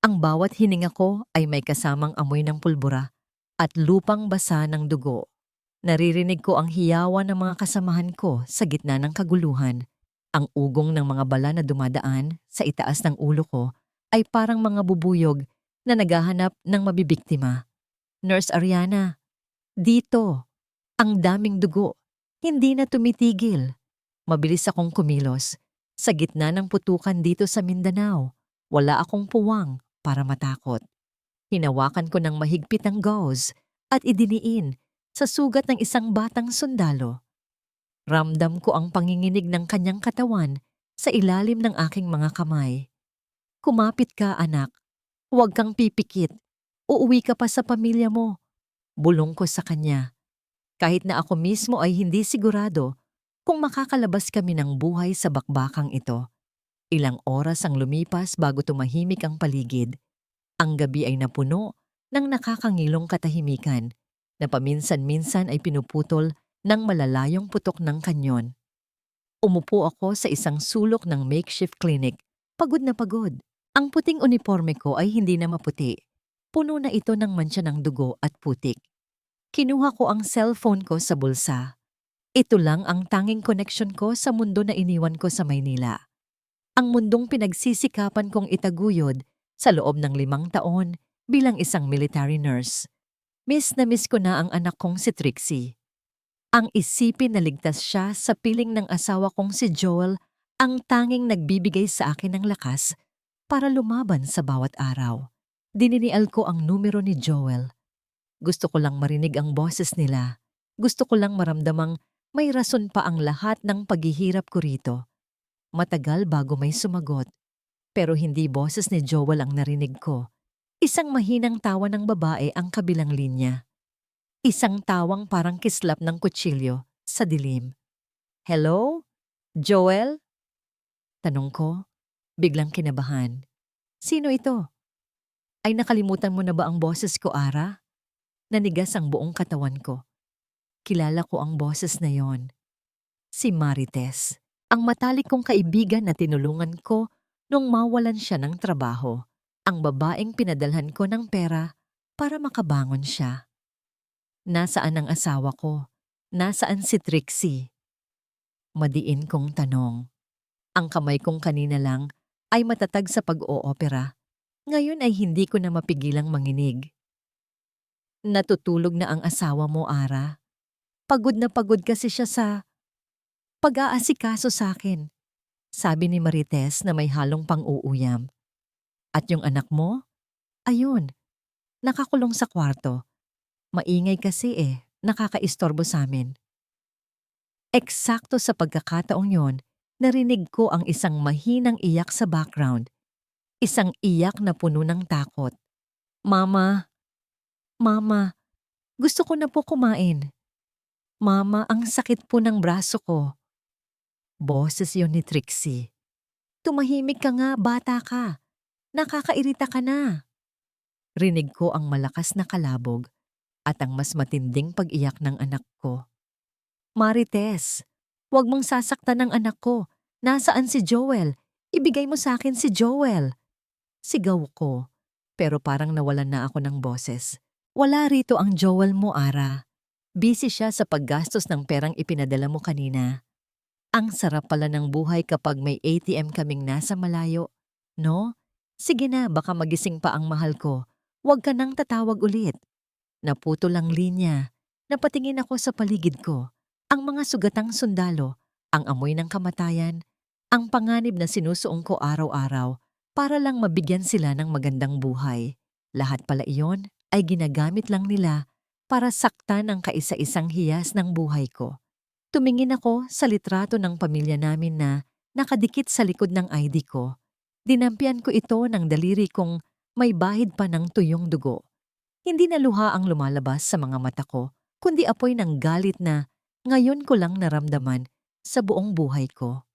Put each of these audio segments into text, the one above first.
Ang bawat hininga ko ay may kasamang amoy ng pulbura at lupang basa ng dugo. Naririnig ko ang hiyawan ng mga kasamahan ko sa gitna ng kaguluhan. Ang ugong ng mga bala na dumadaan sa itaas ng ulo ko ay parang mga bubuyog na naghahanap ng mabibiktima. Nurse Ariana, dito, ang daming dugo. Hindi na tumitigil. Mabilis akong kumilos. Sa gitna ng putukan dito sa Mindanao, wala akong puwang para matakot. Hinawakan ko ng mahigpit ang gauze at idiniin sa sugat ng isang batang sundalo. Ramdam ko ang panginginig ng kanyang katawan sa ilalim ng aking mga kamay. Kumapit ka, anak. Huwag kang pipikit. Uuwi ka pa sa pamilya mo. Bulong ko sa kanya. Kahit na ako mismo ay hindi sigurado kung makakalabas kami ng buhay sa bakbakang ito. Ilang oras ang lumipas bago tumahimik ang paligid. Ang gabi ay napuno ng nakakangilong katahimikan na paminsan-minsan ay pinuputol ng malalayong putok ng kanyon. Umupo ako sa isang sulok ng makeshift clinic, pagod na pagod. Ang puting uniforme ko ay hindi na maputi. Puno na ito ng mantsa ng dugo at putik. Kinuha ko ang cellphone ko sa bulsa. Ito lang ang tanging connection ko sa mundo na iniwan ko sa Maynila. Ang mundong pinagsisikapan kong itaguyod sa loob ng 5 taon bilang isang military nurse. Miss na miss ko na ang anak kong si Trixie. Ang isipin na ligtas siya sa piling ng asawa kong si Joel ang tanging nagbibigay sa akin ng lakas para lumaban sa bawat araw. Dininial ko ang numero ni Joel. Gusto ko lang marinig ang boses nila. Gusto ko lang maramdamang may rason pa ang lahat ng paghihirap ko rito. Matagal bago may sumagot. Pero hindi boses ni Joel ang narinig ko. Isang mahinang tawa ng babae ang kabilang linya. Isang tawang parang kislap ng kutsilyo sa dilim. Hello? Joel? Tanong ko, biglang kinabahan. Sino ito? Ay nakalimutan mo na ba ang boses ko, Ara? Nanigas ang buong katawan ko. Kilala ko ang boses na yon. Si Marites, ang matalik kong kaibigan na tinulungan ko nung mawalan siya ng trabaho. Ang babaeng pinadalhan ko ng pera para makabangon siya. Nasaan ang asawa ko? Nasaan si Trixie? Madiin kong tanong. Ang kamay kong kanina lang ay matatag sa pag-oopera. Ngayon ay hindi ko na mapigilang manginig. Natutulog na ang asawa mo, Ara. Pagod na pagod kasi siya sa pag-aasikaso sa akin. Sabi ni Marites na may halong pang-uuyam. At yung anak mo? Ayun, nakakulong sa kwarto. Maingay kasi nakakaistorbo sa amin. Eksakto sa pagkakataong yon, narinig ko ang isang mahinang iyak sa background. Isang iyak na puno ng takot. Mama, Mama, gusto ko na po kumain. Mama, ang sakit po ng braso ko. Boses yon ni Trixie. Tumahimik ka nga, bata ka. Nakakairita ka na. Rinig ko ang malakas na kalabog at ang mas matinding pag-iyak ng anak ko. Marites, huwag mong sasaktan ng anak ko. Nasaan si Joel? Ibigay mo sa akin si Joel. Sigaw ko, pero parang nawalan na ako ng boses. Wala rito ang Joel mo, Ara. Busy siya sa paggastos ng perang ipinadala mo kanina. Ang sarap pala ng buhay kapag may ATM kaming nasa malayo. No? Sige na, baka magising pa ang mahal ko. Huwag ka nang tatawag ulit. Naputol ang linya. Napatingin ako sa paligid ko. Ang mga sugatang sundalo, ang amoy ng kamatayan, ang panganib na sinusuong ko araw-araw para lang mabigyan sila ng magandang buhay. Lahat pala iyon ay ginagamit lang nila para saktan ang kaisa-isang hiyas ng buhay ko. Tumingin ako sa litrato ng pamilya namin na nakadikit sa likod ng ID ko. Dinampian ko ito ng daliri kong may bahid pa ng tuyong dugo. Hindi na luha ang lumalabas sa mga mata ko, kundi apoy ng galit na ngayon ko lang naramdaman sa buong buhay ko.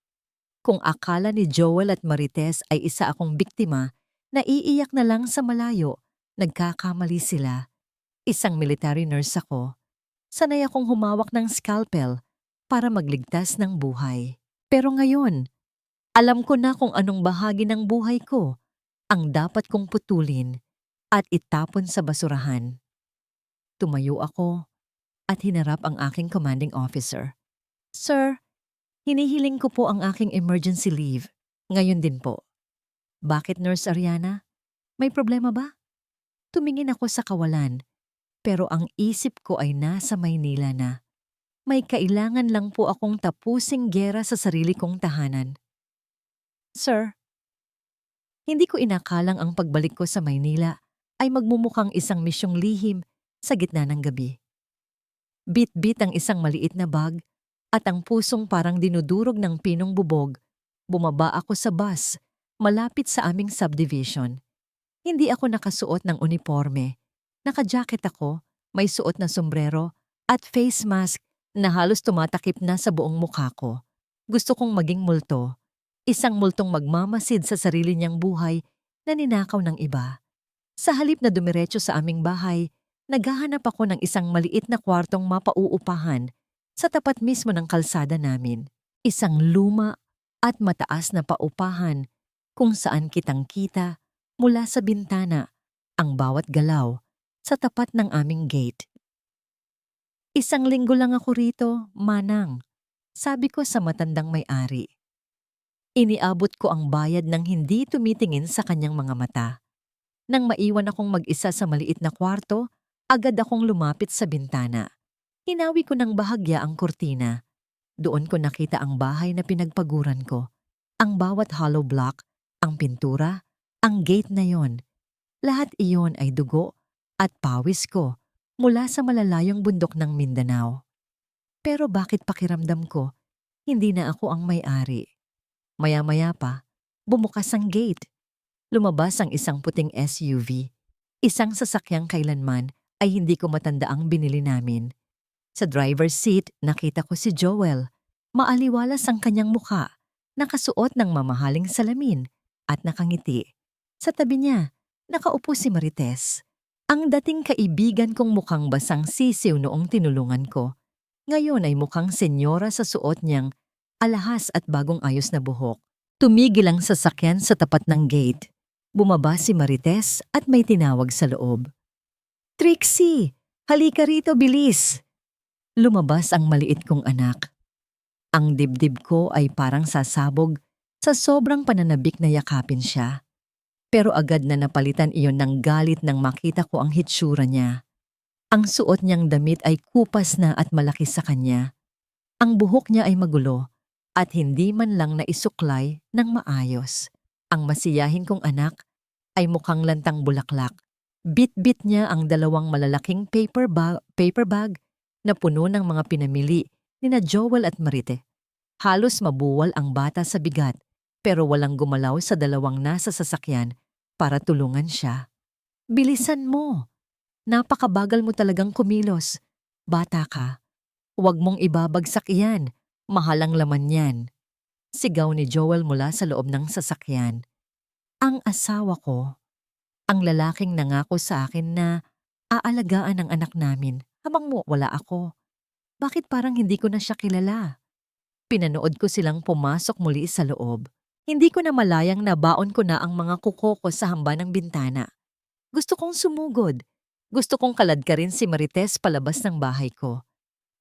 Kung akala ni Joel at Marites ay isa akong biktima na iiyak na lang sa malayo, nagkakamali sila. Isang military nurse ako. Sanay akong humawak ng scalpel para magligtas ng buhay. Pero ngayon, alam ko na kung anong bahagi ng buhay ko ang dapat kong putulin at itapon sa basurahan. Tumayo ako at hinarap ang aking commanding officer. Sir, hinihiling ko po ang aking emergency leave. Ngayon din po. Bakit, Nurse Ariana? May problema ba? Tumingin ako sa kawalan, pero ang isip ko ay nasa Maynila na. May kailangan lang po akong tapusing giyera sa sarili kong tahanan. Sir, hindi ko inakalang ang pagbalik ko sa Maynila ay magmumukhang isang misyong lihim sa gitna ng gabi. Bit-bit ang isang maliit na bag at ang pusong parang dinudurog ng pinong bubog. Bumaba ako sa bus malapit sa aming subdivision. Hindi ako nakasuot ng uniforme. Naka-jacket ako, may suot na sombrero at face mask na halos tumatakip na sa buong mukha ko. Gusto kong maging multo. Isang multong magmamasid sa sarili niyang buhay na ninakaw ng iba. Sa halip na dumiretso sa aming bahay, naghahanap ako ng isang maliit na kwartong mapauupahan sa tapat mismo ng kalsada namin. Isang luma at mataas na paupahan kung saan kitang-kita mula sa bintana ang bawat galaw sa tapat ng aming gate. Isang linggo lang ako rito, Manang, sabi ko sa matandang may-ari. Iniabot ko ang bayad ng hindi tumitingin sa kanyang mga mata. Nang maiwan akong mag-isa sa maliit na kwarto, agad akong lumapit sa bintana. Hinawi ko ng bahagya ang kurtina. Doon ko nakita ang bahay na pinagpaguran ko. Ang bawat hollow block, ang pintura, ang gate na yon. Lahat iyon ay dugo at pawis ko mula sa malalayong bundok ng Mindanao. Pero bakit pakiramdam ko, hindi na ako ang may-ari? Maya-maya pa, bumukas ang gate. Lumabas ang isang puting SUV. Isang sasakyang kailanman ay hindi ko matanda ang binili namin. Sa driver's seat, nakita ko si Joel. Maaliwalas ang kanyang mukha, nakasuot ng mamahaling salamin at nakangiti. Sa tabi niya, nakaupo si Marites. Ang dating kaibigan kong mukhang basang sisiw noong tinulungan ko. Ngayon ay mukhang senyora sa suot niyang alahas at bagong ayos na buhok. Tumigil ang sasakyan sa tapat ng gate. Bumaba si Marites at may tinawag sa loob. Trixie, halika rito bilis! Lumabas ang maliit kong anak. Ang dibdib ko ay parang sasabog sa sobrang pananabik na yakapin siya. Pero agad na napalitan iyon ng galit nang makita ko ang hitsura niya. Ang suot niyang damit ay kupas na at malaki sa kanya. Ang buhok niya ay magulo at hindi man lang naisuklay ng maayos. Ang masiyahin kong anak ay mukhang lantang bulaklak. Bit-bit niya ang dalawang malalaking paper bag na puno ng mga pinamili nina Joel at Marite. Halos mabuwal ang bata sa bigat pero walang gumalaw sa dalawang nasa sasakyan para tulungan siya. Bilisan mo! Napakabagal mo talagang kumilos. Bata ka. Huwag mong ibabagsak iyan. Mahalang laman yan. Sigaw ni Joel mula sa loob ng sasakyan. Ang asawa ko, ang lalaking nangako sa akin na aalagaan ang anak namin habang wala ako. Bakit parang hindi ko na siya kilala? Pinanood ko silang pumasok muli sa loob. Hindi ko na malayang nabaon ko na ang mga kuko ko sa hamba ng bintana. Gusto kong sumugod. Gusto kong kaladkarin si Marites palabas ng bahay ko.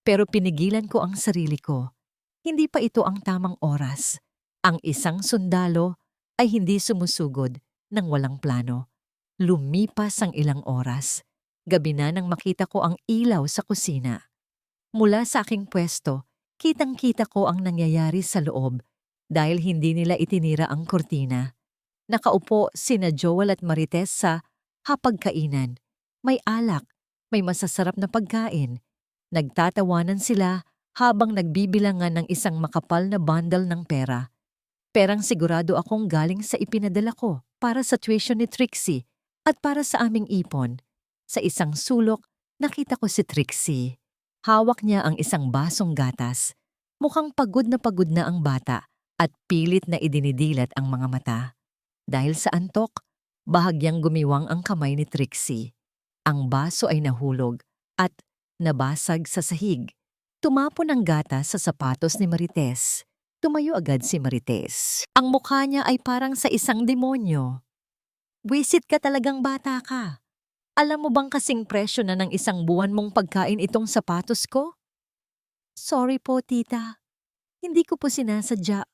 Pero pinigilan ko ang sarili ko. Hindi pa ito ang tamang oras. Ang isang sundalo ay hindi sumusugod ng walang plano. Lumipas ang ilang oras. Gabi na nang makita ko ang ilaw sa kusina. Mula sa aking pwesto, kitang-kita ko ang nangyayari sa loob dahil hindi nila itinira ang kurtina. Nakaupo sina Joel at Marites sa hapagkainan. May alak, may masasarap na pagkain. Nagtatawanan sila habang nagbibilangan ng isang makapal na bundle ng pera. Perang sigurado akong galing sa ipinadala ko para sa tuition ni Trixie at para sa aming ipon. Sa isang sulok, nakita ko si Trixie. Hawak niya ang isang basong gatas. Mukhang pagod na ang bata at pilit na idinidilat ang mga mata. Dahil sa antok, bahagyang gumiwang ang kamay ni Trixie. Ang baso ay nahulog at nabasag sa sahig. Tumapon ang gatas sa sapatos ni Marites. Tumayo agad si Marites. Ang mukha niya ay parang sa isang demonyo. Wisit ka talagang bata ka. Alam mo bang kasing presyo na ng isang buwan mong pagkain itong sapatos ko? Sorry po, tita. Hindi ko po sinasadya.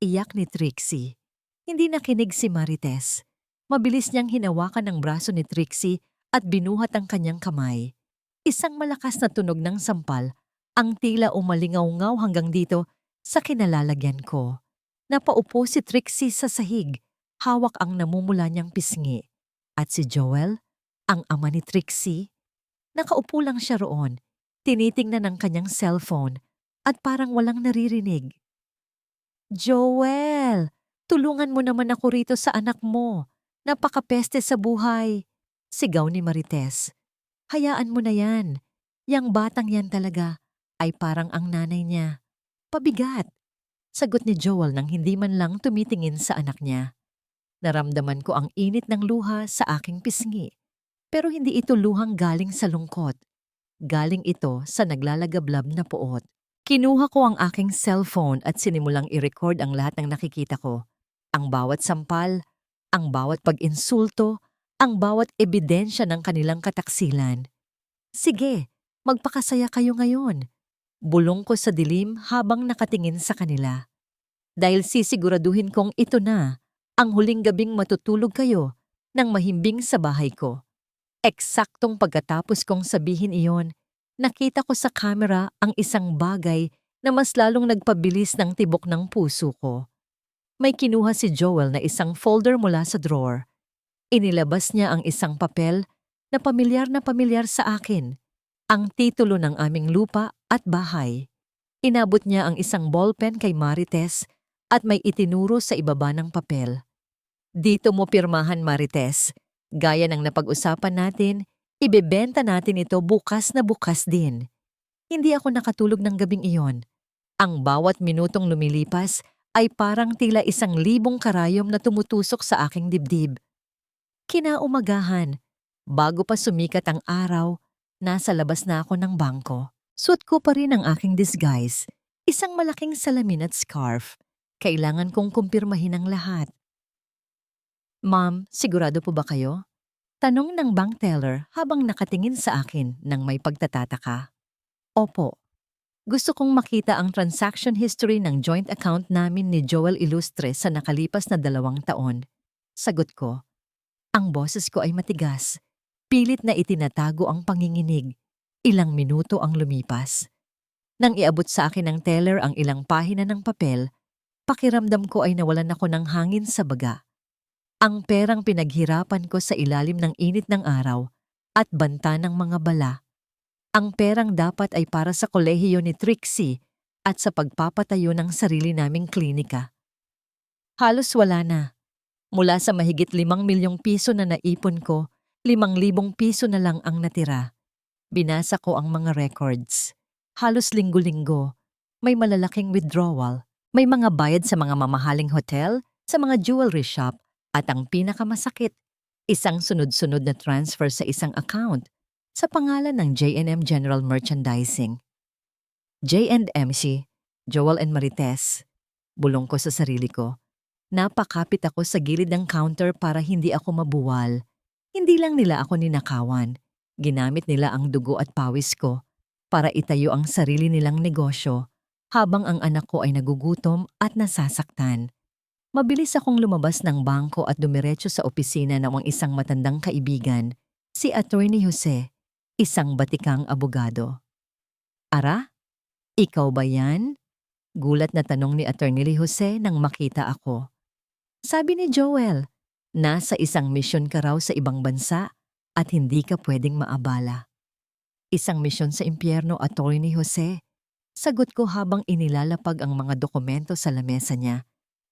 Iyak ni Trixie. Hindi nakinig si Marites. Mabilis niyang hinawakan ang braso ni Trixie at binuhat ang kanyang kamay. Isang malakas na tunog ng sampal, ang tila umalingaw-ngaw hanggang dito sa kinalalagyan ko. Napaupo si Trixie sa sahig, hawak ang namumula niyang pisngi. At si Joel, ang ama ni Trixie, nakaupo lang siya roon, tinitingnan ang kanyang cellphone at parang walang naririnig. Joel, tulungan mo naman ako rito sa anak mo. Napakapeste sa buhay. Sigaw ni Marites. Hayaan mo na yan. Yang batang yan talaga ay parang ang nanay niya. Pabigat. Sagot ni Joel nang hindi man lang tumitingin sa anak niya. Naramdaman ko ang init ng luha sa aking pisngi. Pero hindi ito luhang galing sa lungkot. Galing ito sa naglalagablab na puot. Kinuha ko ang aking cellphone at sinimulang i-record ang lahat ng nakikita ko. Ang bawat sampal, ang bawat pag-insulto, ang bawat ebidensya ng kanilang kataksilan. Sige, magpakasaya kayo ngayon. Bulong ko sa dilim habang nakatingin sa kanila. Dahil sisiguraduhin kong ito na ang huling gabing matutulog kayo ng mahimbing sa bahay ko. Eksaktong pagkatapos kong sabihin iyon, nakita ko sa kamera ang isang bagay na mas lalong nagpabilis ng tibok ng puso ko. May kinuha si Joel na isang folder mula sa drawer. Inilabas niya ang isang papel na pamilyar sa akin. Ang titulo ng aming lupa at bahay. Inabot niya ang isang ballpen kay Marites at may itinuro sa ibaba ng papel. Dito mo pirmahan, Marites. Gaya ng napag-usapan natin, ibebenta natin ito bukas na bukas din. Hindi ako nakatulog ng gabing iyon. Ang bawat minutong lumilipas ay parang tila 1,000 karayom na tumutusok sa aking dibdib. Kinaumagahan, bago pa sumikat ang araw, nasa labas na ako ng bangko. Suot ko pa rin ang aking disguise, isang malaking salamin at scarf. Kailangan kong kumpirmahin ang lahat. Ma'am, sigurado po ba kayo? Tanong ng bank teller habang nakatingin sa akin ng may pagtatataka. Opo. Gusto kong makita ang transaction history ng joint account namin ni Joel Ilustre sa nakalipas na 2 taon. Sagot ko. Ang boses ko ay matigas. Pilit na itinatago ang panginginig. Ilang minuto ang lumipas. Nang iabot sa akin ng teller ang ilang pahina ng papel, pakiramdam ko ay nawalan ako ng hangin sa baga. Ang perang pinaghirapan ko sa ilalim ng init ng araw at banta ng mga bala. Ang perang dapat ay para sa kolehiyo ni Trixie at sa pagpapatayo ng sarili naming klinika. Halos wala na. Mula sa mahigit 5 milyong piso na naipon ko, 5,000 piso na lang ang natira. Binasa ko ang mga records. Halos linggo-linggo, may malalaking withdrawal, may mga bayad sa mga mamahaling hotel, sa mga jewelry shop, at ang pinakamasakit, isang sunod-sunod na transfer sa isang account sa pangalan ng J&M General Merchandising. J&MC, Joel and Marites. Bulong ko sa sarili ko. Napakapit ako sa gilid ng counter para hindi ako mabuwal. Hindi lang nila ako ninakawan. Ginamit nila ang dugo at pawis ko para itayo ang sarili nilang negosyo habang ang anak ko ay nagugutom at nasasaktan. Mabilis akong lumabas ng bangko at dumiretso sa opisina ng isang matandang kaibigan, si Attorney Jose, isang batikang abogado. Ara, ikaw ba yan? Gulat na tanong ni Attorney Jose nang makita ako. Sabi ni Joel, nasa isang misyon ka raw sa ibang bansa at hindi ka pwedeng maabala. Isang misyon sa impyerno, Attorney Jose. Sagot ko habang inilalapag ang mga dokumento sa lamesa niya.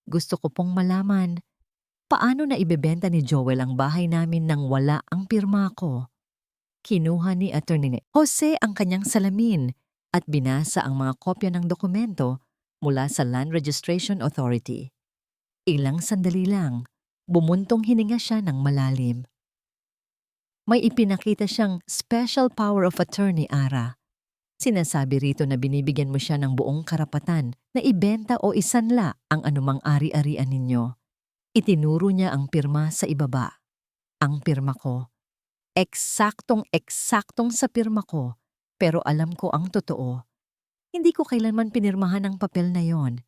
Gusto ko pong malaman, paano na ibebenta ni Joel ang bahay namin nang wala ang pirma ko? Kinuha ni Attorney Jose ang kanyang salamin at binasa ang mga kopya ng dokumento mula sa Land Registration Authority. Ilang sandali lang, bumuntong hininga siya ng malalim. May ipinakita siyang special power of attorney, Ara. Sinasabi rito na binibigyan mo siya ng buong karapatan na ibenta o isanla ang anumang ari-arian ninyo. Itinuro niya ang pirma sa ibaba. Ang pirma ko. Eksaktong-eksaktong sa pirma ko, pero alam ko ang totoo. Hindi ko kailanman pinirmahan ang papel na yon.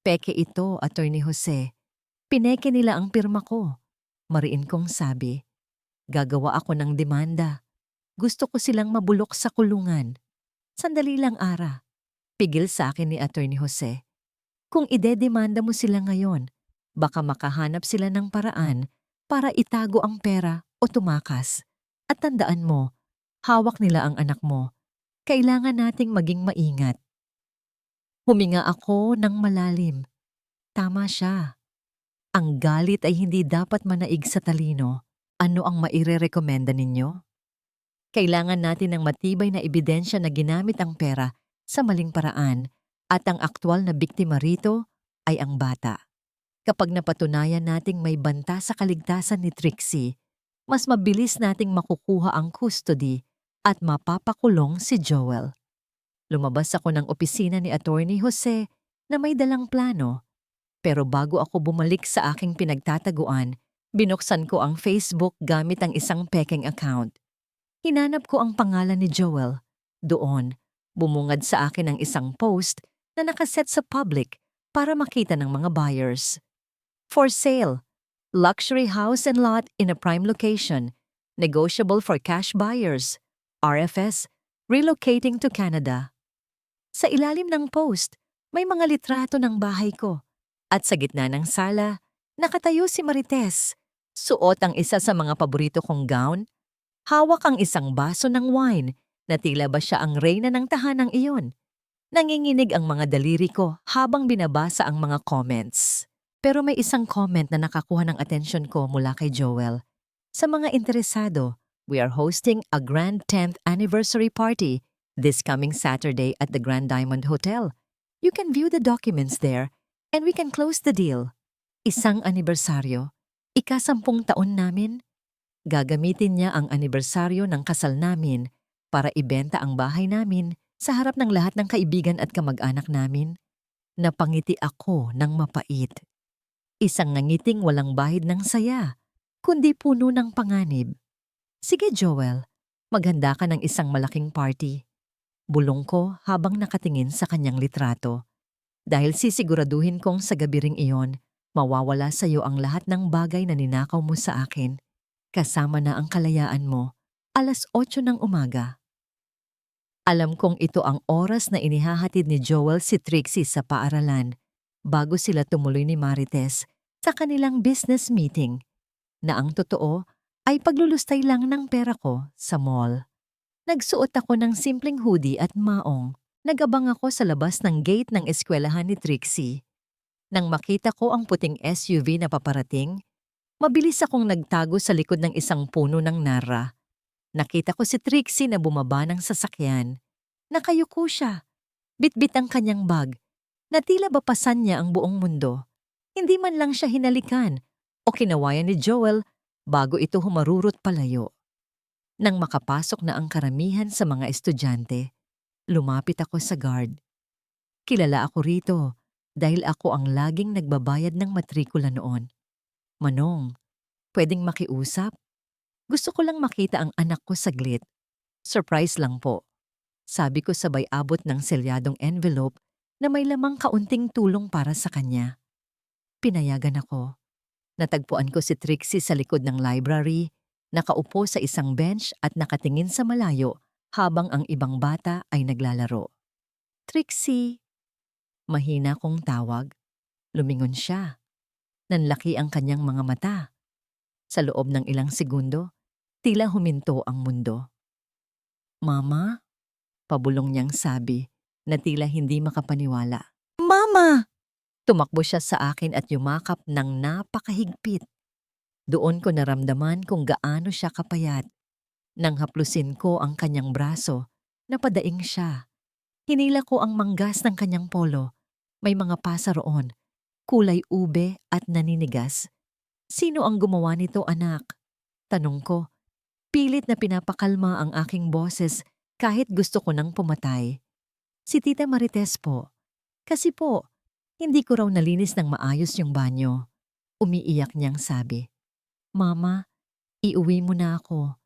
Peke ito, Attorney Jose. Pineke nila ang pirma ko. Mariin kong sabi. Gagawa ako ng demanda. Gusto ko silang mabulok sa kulungan. Sandali lang, Ara. Pigil sa akin ni Attorney Jose. Kung idedemanda mo sila ngayon, baka makahanap sila ng paraan para itago ang pera o tumakas. At tandaan mo, hawak nila ang anak mo. Kailangan nating maging maingat. Huminga ako ng malalim. Tama siya. Ang galit ay hindi dapat manaig sa talino. Ano ang mairerekomenda ninyo? Kailangan natin ng matibay na ebidensya na ginamit ang pera sa maling paraan at ang aktwal na biktima rito ay ang bata. Kapag napatunayan nating may banta sa kaligtasan ni Trixie, mas mabilis nating makukuha ang custody at mapapakulong si Joel. Lumabas ako ng opisina ni Attorney Jose na may dalang plano. Pero bago ako bumalik sa aking pinagtataguan, binuksan ko ang Facebook gamit ang isang peking account. Hinanap ko ang pangalan ni Joel. Doon, bumungad sa akin ang isang post na nakaset sa public para makita ng mga buyers. For sale, luxury house and lot in a prime location, negotiable for cash buyers, RFS, relocating to Canada. Sa ilalim ng post, may mga litrato ng bahay ko. At sa gitna ng sala, nakatayo si Marites. Suot ang isa sa mga paborito kong gown. Hawak ang isang baso ng wine na tila ba siya ang reyna ng tahanang iyon. Nanginginig ang mga daliri ko habang binabasa ang mga comments. Pero may isang comment na nakakuha ng atensyon ko mula kay Joel. Sa mga interesado, we are hosting a grand 10th anniversary party this coming Saturday at the Grand Diamond Hotel. You can view the documents there and we can close the deal. Isang anibersaryo, ika-10 taon namin. Gagamitin niya ang anibersaryo ng kasal namin para ibenta ang bahay namin sa harap ng lahat ng kaibigan at kamag-anak namin. Napangiti ako ng mapait. Isang nangiting walang bahid ng saya, kundi puno ng panganib. Sige Joel, maghanda ka ng isang malaking party. Bulong ko habang nakatingin sa kanyang litrato. Dahil sisiguraduhin kong sa gabi ring iyon, mawawala sa iyo ang lahat ng bagay na ninakaw mo sa akin. Kasama na ang kalayaan mo, 8:00 ng umaga. Alam kong ito ang oras na inihahatid ni Joel si Trixie sa paaralan bago sila tumuloy ni Marites sa kanilang business meeting na ang totoo ay paglulustay lang ng pera ko sa mall. Nagsuot ako ng simpleng hoodie at maong. Nagabang ako sa labas ng gate ng eskwelahan ni Trixie. Nang makita ko ang puting SUV na paparating, mabilis akong nagtago sa likod ng isang puno ng nara. Nakita ko si Trixie na bumaba ng sasakyan. Nakayuko siya. Bitbit ang kanyang bag. Na tila bapasan niya ang buong mundo. Hindi man lang siya hinalikan o kinawayan ni Joel bago ito humarurot palayo. Nang makapasok na ang karamihan sa mga estudyante, lumapit ako sa guard. Kilala ako rito dahil ako ang laging nagbabayad ng matrikula noon. Manong, pwedeng makiusap? Gusto ko lang makita ang anak ko saglit. Surprise lang po. Sabi ko sabay abot ng selyadong envelope na may lamang kaunting tulong para sa kanya. Pinayagan ako. Natagpuan ko si Trixie sa likod ng library, nakaupo sa isang bench at nakatingin sa malayo habang ang ibang bata ay naglalaro. Trixie! Mahina kong tawag. Lumingon siya. Nanlaki ang kanyang mga mata. Sa loob ng ilang segundo, tila huminto ang mundo. Mama? Pabulong niyang sabi na tila hindi makapaniwala. Mama! Tumakbo siya sa akin at yumakap ng napakahigpit. Doon ko naramdaman kung gaano siya kapayat. Nang haplusin ko ang kanyang braso, napadaing siya. Hinila ko ang manggas ng kanyang polo. May mga pasa roon, kulay ube at naninigas. Sino ang gumawa nito, anak? Tanong ko. Pilit na pinapakalma ang aking boses kahit gusto ko nang pumatay. Si Tita Marites po. Kasi po, hindi ko raw nalinis ng maayos yung banyo. Umiiyak niyang sabi, "Mama, iuwi mo na ako.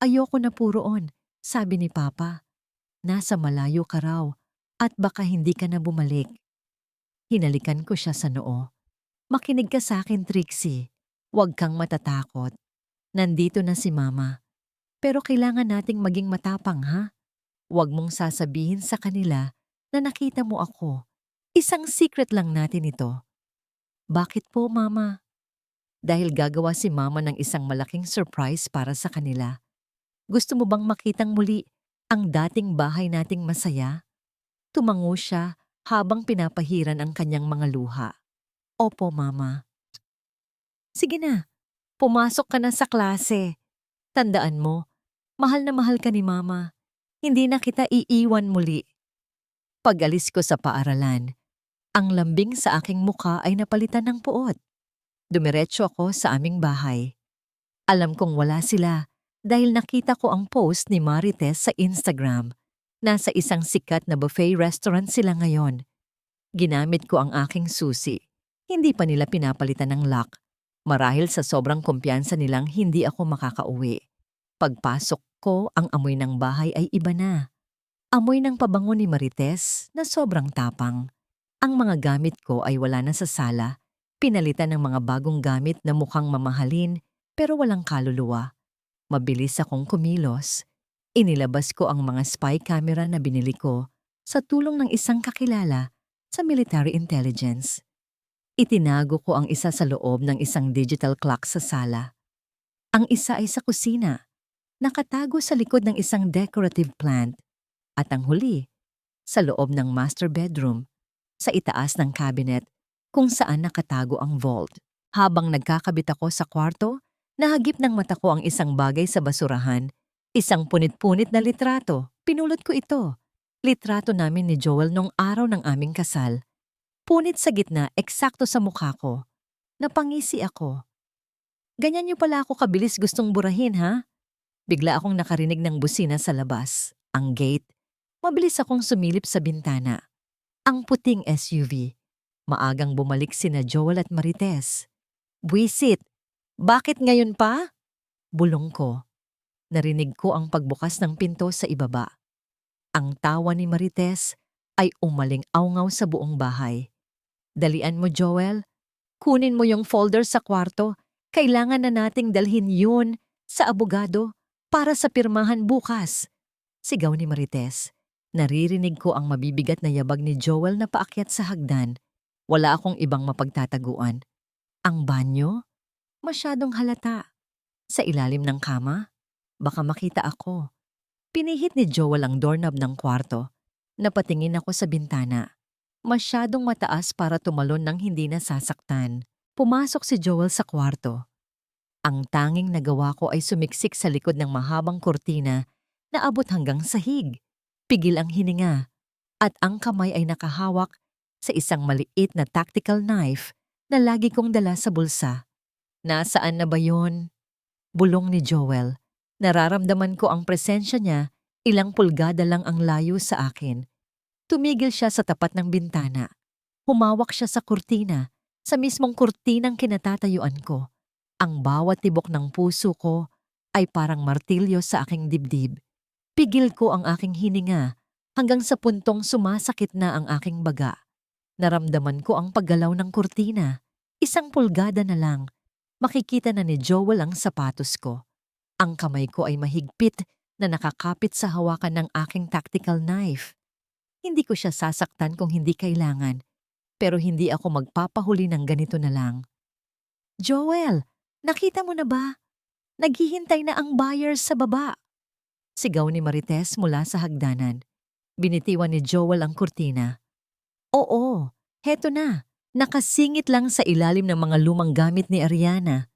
Ayoko na po roon," sabi ni Papa. "Nasa malayo ka raw at baka hindi ka na bumalik." Hinalikan ko siya sa noo. "Makinig ka sa akin, Trixie. Huwag kang matatakot. Nandito na si Mama. Pero kailangan nating maging matapang, ha? Huwag mong sasabihin sa kanila na nakita mo ako. Isang secret lang natin ito." "Bakit po, Mama?" "Dahil gagawa si Mama ng isang malaking surprise para sa kanila. Gusto mo bang makitang muli ang dating bahay nating masaya?" Tumango siya habang pinapahiran ang kanyang mga luha. "Opo, Mama." "Sige na, pumasok ka na sa klase. Tandaan mo, mahal na mahal ka ni Mama. Hindi na kita iiwan muli." Pag-alis ko sa paaralan, ang lambing sa aking muka ay napalitan ng puot. Dumiretso ako sa aming bahay. Alam kong wala sila dahil nakita ko ang post ni Marites sa Instagram. Nasa isang sikat na buffet restaurant sila ngayon. Ginamit ko ang aking susi. Hindi pa nila pinapalitan ng lock. Marahil sa sobrang kumpiyansa nilang hindi ako makakauwi. Pagpasok ko, ang amoy ng bahay ay iba na. Amoy ng pabango ni Marites na sobrang tapang. Ang mga gamit ko ay wala na sa sala. Pinalitan ng mga bagong gamit na mukhang mamahalin pero walang kaluluwa. Mabilis akong kumilos. Inilabas ko ang mga spy camera na binili ko sa tulong ng isang kakilala sa military intelligence. Itinago ko ang isa sa loob ng isang digital clock sa sala. Ang isa ay sa kusina, nakatago sa likod ng isang decorative plant. At ang huli, sa loob ng master bedroom, sa itaas ng cabinet kung saan nakatago ang vault. Habang nagkakabit ako sa kwarto, nahagip ng mata ko ang isang bagay sa basurahan. Isang punit-punit na litrato. Pinulot ko ito. Litrato namin ni Joel nung araw ng aming kasal. Punit sa gitna, eksakto sa mukha ko. Napangisi ako. "Ganyan niyo pala ako kabilis gustong burahin, ha?" Bigla akong nakarinig ng busina sa labas. Ang gate. Mabilis akong sumilip sa bintana. Ang puting SUV. Maagang bumalik sina Joel at Marites. "Buwisit, bakit ngayon pa?" Bulong ko. Narinig ko ang pagbukas ng pinto sa ibaba. Ang tawa ni Marites ay umaling-awngaw sa buong bahay. "Dalian mo, Joel. Kunin mo yung folder sa kwarto. Kailangan na nating dalhin yun sa abogado para sa pirmahan bukas." Sigaw ni Marites. Naririnig ko ang mabibigat na yabag ni Joel na paakyat sa hagdan. Wala akong ibang mapagtataguan. Ang banyo? Masyadong halata. Sa ilalim ng kama? Baka makita ako. Pinihit ni Joel ang doorknob ng kwarto. Napatingin ako sa bintana. Masyadong mataas para tumalon ng hindi nasasaktan. Pumasok si Joel sa kwarto. Ang tanging nagawa ko ay sumiksik sa likod ng mahabang kurtina na abot hanggang sahig. Pigil ang hininga at ang kamay ay nakahawak sa isang maliit na tactical knife na lagi kong dala sa bulsa. "Nasaan na ba yon?" Bulong ni Joel. Nararamdaman ko ang presensya niya, ilang pulgada lang ang layo sa akin. Tumigil siya sa tapat ng bintana. Humawak siya sa kurtina, sa mismong kurtinang kinatatayuan ko. Ang bawat tibok ng puso ko ay parang martilyo sa aking dibdib. Pigil ko ang aking hininga hanggang sa puntong sumasakit na ang aking baga. Naramdaman ko ang paggalaw ng kurtina. 1 pulgada na lang. Makikita na ni Joel ang sapatos ko. Ang kamay ko ay mahigpit na nakakapit sa hawakan ng aking tactical knife. Hindi ko siya sasaktan kung hindi kailangan, pero hindi ako magpapahuli ng ganito na lang. "Joel, nakita mo na ba? Naghihintay na ang buyers sa baba." Sigaw ni Marites mula sa hagdanan. Binitiwan ni Joel ang kurtina. "Oo, heto na. Nakasingit lang sa ilalim ng mga lumang gamit ni Ariana."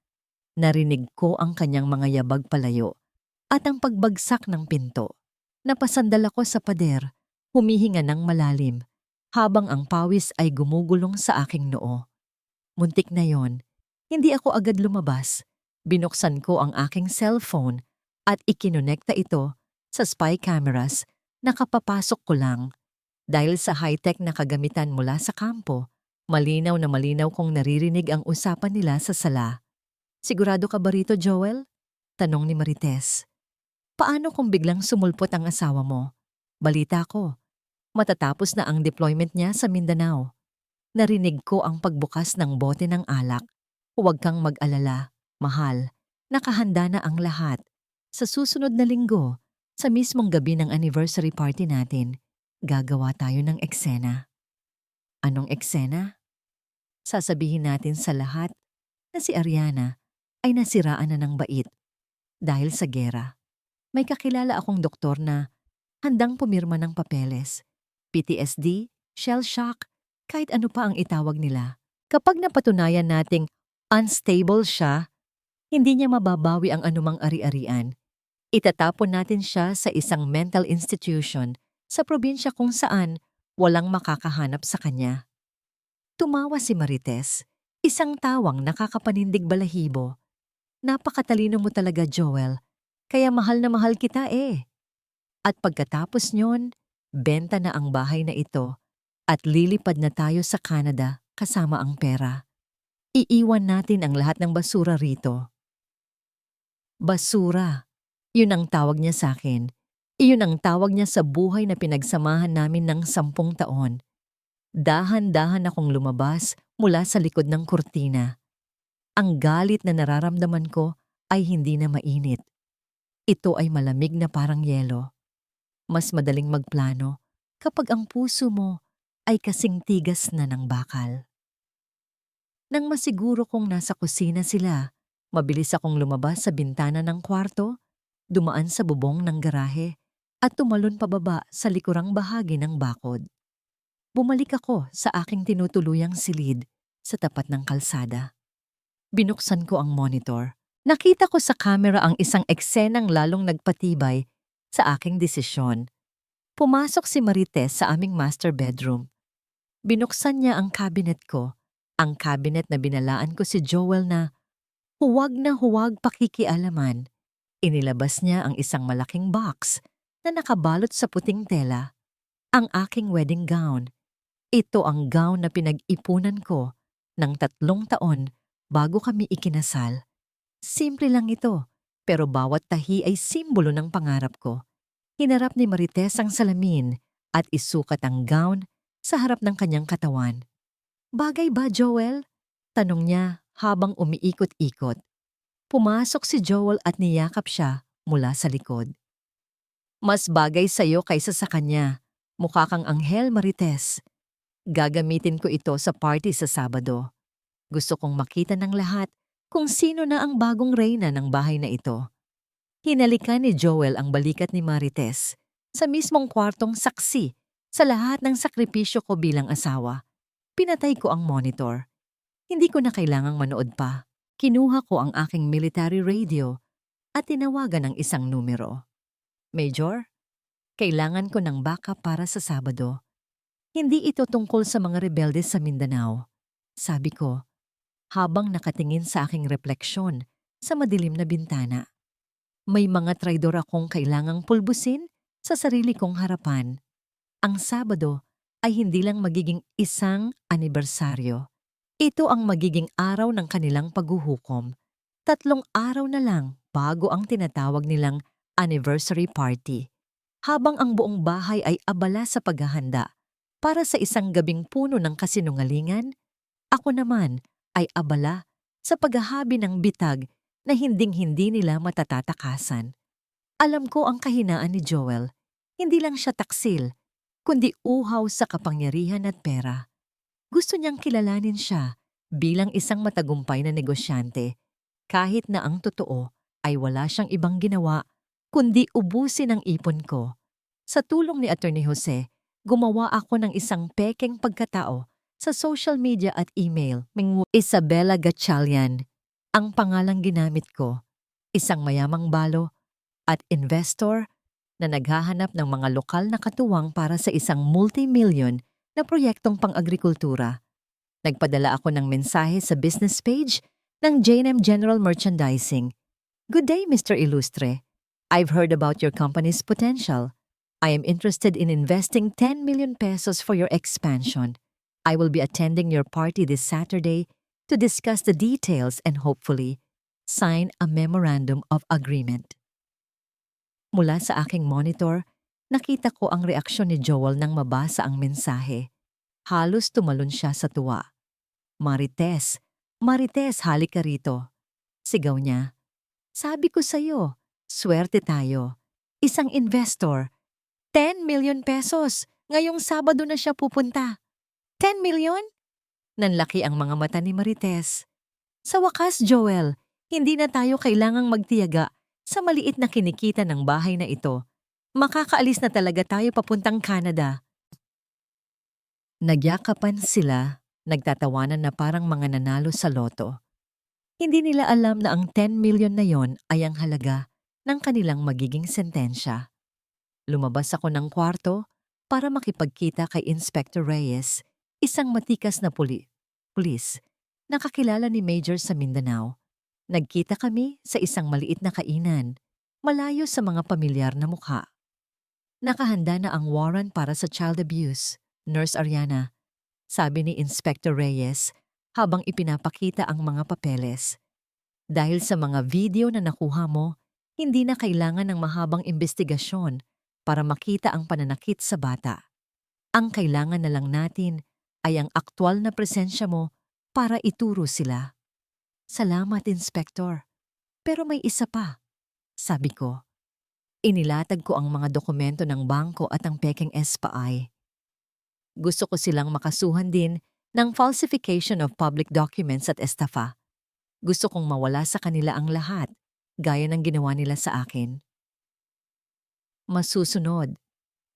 Narinig ko ang kanyang mga yabag palayo at ang pagbagsak ng pinto. Napasandal ako sa pader, humihinga ng malalim, habang ang pawis ay gumugulong sa aking noo. Muntik na yon. Hindi ako agad lumabas. Binuksan ko ang aking cellphone at ikinonekta ito sa spy cameras na kapapasok ko lang. Dahil sa high-tech na kagamitan mula sa kampo, Malinaw na malinaw kong naririnig ang usapan nila sa sala. Sigurado ka ba rito, Joel? Tanong ni Marites. Paano kung biglang sumulpot ang asawa mo? Balita ko, matatapos na ang deployment niya sa Mindanao. Narinig ko ang pagbukas ng bote ng alak. Huwag kang mag-alala, mahal. Nakahanda na ang lahat. Sa susunod na linggo, sa mismong gabi ng anniversary party natin, gagawa tayo ng eksena. Anong eksena? Sasabihin natin sa lahat na si Ariana ay nasiraan na ng bait dahil sa gera. May kakilala akong doktor na handang pumirma ng papeles. PTSD, shell shock, kahit ano pa ang itawag nila. Kapag napatunayan nating unstable siya, hindi niya mababawi ang anumang ari-arian. Itatapon natin siya sa isang mental institution sa probinsya kung saan walang makakahanap sa kanya. Tumawa si Marites, isang tawang nakakapanindig balahibo. Napakatalino mo talaga, Joel, kaya mahal na mahal kita eh. At pagkatapos nyon, benta na ang bahay na ito at lilipad na tayo sa Canada kasama ang pera. Iiwan natin ang lahat ng basura rito. Basura, yun ang tawag niya sa akin. Iyon ang tawag niya sa buhay na pinagsamahan namin ng 10 taon. Dahan-dahan akong lumabas mula sa likod ng kurtina. Ang galit na nararamdaman ko ay hindi na mainit. Ito ay malamig na parang yelo. Mas madaling magplano kapag ang puso mo ay kasing tigas na ng bakal. Nang masiguro kong nasa kusina sila, mabilis akong lumabas sa bintana ng kwarto, dumaan sa bubong ng garahe, at tumalon pababa sa likurang bahagi ng bakod. Bumalik ako sa aking tinutuluyang silid sa tapat ng kalsada. Binuksan ko ang monitor. Nakita ko sa camera ang isang eksenang lalong nagpatibay sa aking desisyon. Pumasok si Marites sa aming master bedroom. Binuksan niya ang cabinet ko, ang cabinet na binalaan ko si Joel na huwag pakikialaman. Inilabas niya ang isang malaking box na nakabalot sa puting tela. Ang aking wedding gown. Ito ang gown na pinag-ipunan ko ng 3 taon bago kami ikinasal. Simple lang ito, pero bawat tahi ay simbolo ng pangarap ko. Hinarap ni Marites ang salamin at isukat ang gown sa harap ng kanyang katawan. Bagay ba, Joel? Tanong niya habang umiikot-ikot. Pumasok si Joel at niyakap siya mula sa likod. Mas bagay sa'yo kaysa sa kanya. Mukha kang anghel, Marites. Gagamitin ko ito sa party sa Sabado. Gusto kong makita ng lahat kung sino na ang bagong reyna ng bahay na ito. Hinalikan ni Joel ang balikat ni Marites sa mismong kwartong saksi sa lahat ng sakripisyo ko bilang asawa. Pinatay ko ang monitor. Hindi ko na kailangang manood pa. Kinuha ko ang aking military radio at tinawagan ang isang numero. Major, kailangan ko ng backup para sa Sabado. Hindi ito tungkol sa mga rebelde sa Mindanao, sabi ko, habang nakatingin sa aking refleksyon sa madilim na bintana. May mga traidor akong kailangang pulbusin sa sarili kong harapan. Ang Sabado ay hindi lang magiging isang anibersaryo. Ito ang magiging araw ng kanilang paghuhukom. 3 araw na lang bago ang tinatawag nilang anniversary party. Habang ang buong bahay ay abala sa paghahanda para sa isang gabing puno ng kasinungalingan, ako naman ay abala sa paghahabi ng bitag na hinding-hindi nila matatatakasan. Alam ko ang kahinaan ni Joel. Hindi lang siya taksil, kundi uhaw sa kapangyarihan at pera. Gusto niyang kilalanin siya bilang isang matagumpay na negosyante, kahit na ang totoo ay wala siyang ibang ginawa kundi ubusin ang ipon ko. Sa tulong ni Attorney Jose, gumawa ako ng isang pekeng pagkatao sa social media at email. Isabella Gatchalian, ang pangalang ginamit ko, isang mayamang balo at investor na naghahanap ng mga lokal na katuwang para sa isang multi-million na proyektong pang-agrikultura. Nagpadala ako ng mensahe sa business page ng J&M General Merchandising. Good day, Mr. Illustre. I've heard about your company's potential. I am interested in investing 10 million pesos for your expansion. I will be attending your party this Saturday to discuss the details and hopefully sign a memorandum of agreement. Mula sa aking monitor, nakita ko ang reaksyon ni Joel nang mabasa ang mensahe. Halos tumalon siya sa tuwa. Marites, Marites, halika rito. Sigaw niya. Sabi ko sa'yo, swerte tayo. Isang investor. 10 million pesos. Ngayong Sabado na siya pupunta. 10 million? Nanlaki ang mga mata ni Marites. Sa wakas, Joel, hindi na tayo kailangang magtiyaga sa maliit na kinikita ng bahay na ito. Makakaalis na talaga tayo papuntang Canada. Nagyakapan sila, nagtatawanan na parang mga nanalo sa loto. Hindi nila alam na ang 10 million na yon ay ang halaga ng kanilang magiging sentensya. Lumabas ako ng kwarto para makipagkita kay Inspector Reyes, isang matikas na pulis, nakakilala ni Major sa Mindanao. Nagkita kami sa isang maliit na kainan, malayo sa mga pamilyar na mukha. Nakahanda na ang warrant para sa child abuse, Nurse Ariana, sabi ni Inspector Reyes habang ipinapakita ang mga papeles. Dahil sa mga video na nakuha mo, hindi na kailangan ng mahabang investigasyon para makita ang pananakit sa bata. Ang kailangan na lang natin ay ang aktwal na presensya mo para ituro sila. Salamat, Inspector. Pero may isa pa, sabi ko. Inilatag ko ang mga dokumento ng bangko at ang peking SPI. Gusto ko silang makasuhan din ng falsification of public documents at estafa. Gusto kong mawala sa kanila ang lahat, gaya ng ginawa nila sa akin. Masusunod,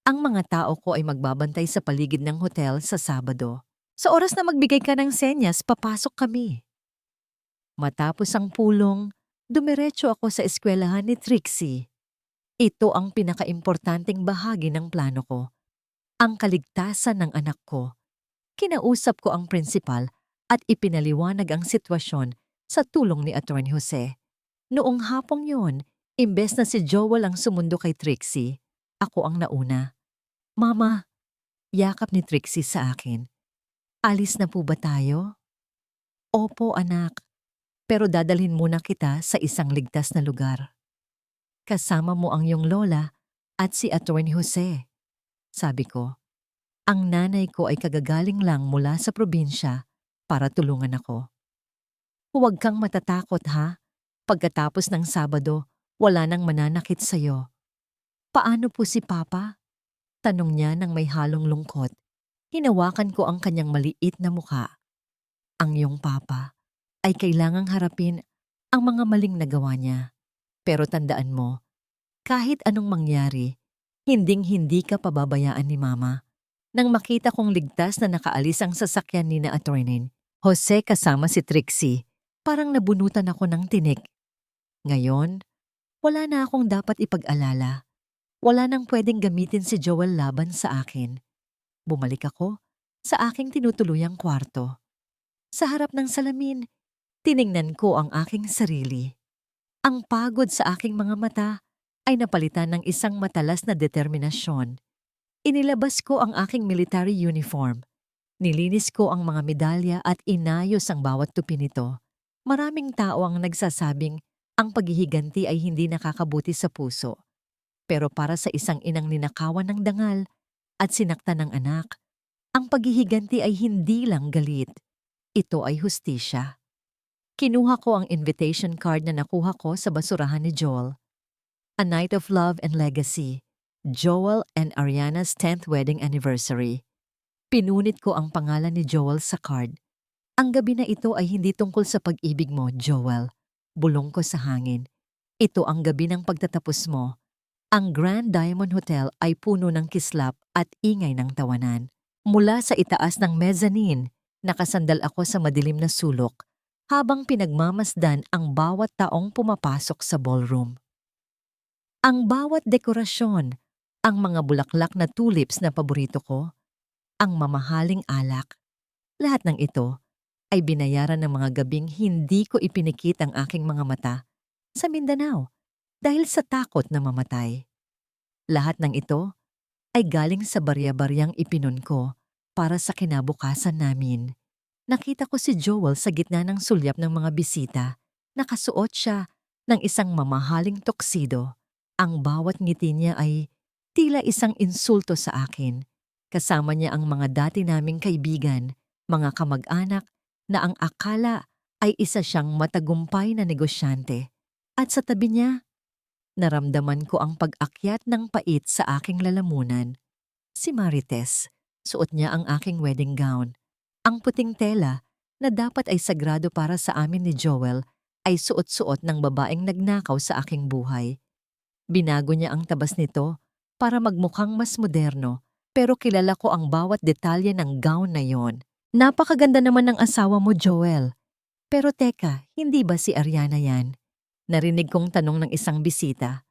ang mga tao ko ay magbabantay sa paligid ng hotel sa Sabado. Sa oras na magbigay ka ng senyas, papasok kami. Matapos ang pulong, dumiretso ako sa eskwelahan ni Trixie. Ito ang pinakaimportanteng bahagi ng plano ko, ang kaligtasan ng anak ko. Kinausap ko ang prinsipal at ipinaliwanag ang sitwasyon sa tulong ni Atty. Jose. Noong hapong yun, imbes na si Joel ang sumundo kay Trixie, ako ang nauna. Mama, yakap ni Trixie sa akin. Alis na po ba tayo? Opo, anak. Pero dadalhin muna kita sa isang ligtas na lugar. Kasama mo ang iyong lola at si Atty. Jose. Sabi ko, ang nanay ko ay kagagaling lang mula sa probinsya para tulungan ako. Huwag kang matatakot ha. Pagkatapos ng Sabado, wala nang mananakit sa'yo. Paano po si Papa? Tanong niya nang may halong lungkot. Hinawakan ko ang kanyang maliit na mukha. Ang iyong Papa ay kailangang harapin ang mga maling nagawa niya. Pero tandaan mo, kahit anong mangyari, hinding-hindi ka pababayaan ni Mama. Nang makita kong ligtas na nakaalis ang sasakyan ni na Atty. Jose kasama si Trixie, parang nabunutan ako ng tinik. Ngayon, wala na akong dapat ipag-alala. Wala nang pwedeng gamitin si Joel laban sa akin. Bumalik ako sa aking tinutuluyang kwarto. Sa harap ng salamin, tiningnan ko ang aking sarili. Ang pagod sa aking mga mata ay napalitan ng isang matalas na determinasyon. Inilabas ko ang aking military uniform. Nilinis ko ang mga medalya at inayos ang bawat tupi nito. Maraming tao ang nagsasabing ang paghihiganti ay hindi nakakabuti sa puso. Pero para sa isang inang ninakawan ng dangal at sinaktan ng anak, ang paghihiganti ay hindi lang galit. Ito ay hustisya. Kinuha ko ang invitation card na nakuha ko sa basurahan ni Joel. A Night of Love and Legacy, Joel and Ariana's 10th wedding anniversary. Pinunit ko ang pangalan ni Joel sa card. Ang gabi na ito ay hindi tungkol sa pag-ibig mo, Joel. Bulong ko sa hangin. Ito ang gabi ng pagtatapos mo. Ang Grand Diamond Hotel ay puno ng kislap at ingay ng tawanan. Mula sa itaas ng mezzanine, nakasandal ako sa madilim na sulok habang pinagmamasdan ang bawat taong pumapasok sa ballroom. Ang bawat dekorasyon, ang mga bulaklak na tulips na paborito ko, ang mamahaling alak. Lahat ng ito ay binayaran ng mga gabing hindi ko ipinikit ang aking mga mata sa Mindanao dahil sa takot na mamatay. Lahat ng ito ay galing sa barya-baryang ipinon ko para sa kinabukasan namin. Nakita ko si Joel sa gitna ng sulyap ng mga bisita. Nakasuot siya ng isang mamahaling tuxedo. Ang bawat ngiti niya ay tila isang insulto sa akin. Kasama niya ang mga dati naming kaibigan, mga kamag-anak na ang akala ay isa siyang matagumpay na negosyante. At sa tabi niya, naramdaman ko ang pag-akyat ng pait sa aking lalamunan. Si Marites, suot niya ang aking wedding gown. Ang puting tela na dapat ay sagrado para sa amin ni Joel ay suot-suot ng babaeng nagnakaw sa aking buhay. Binago niya ang tabas nito para magmukhang mas moderno, pero kilala ko ang bawat detalye ng gown na yon. Napakaganda naman ng asawa mo, Joel. Pero teka, hindi ba si Ariana yan? Narinig kong tanong ng isang bisita.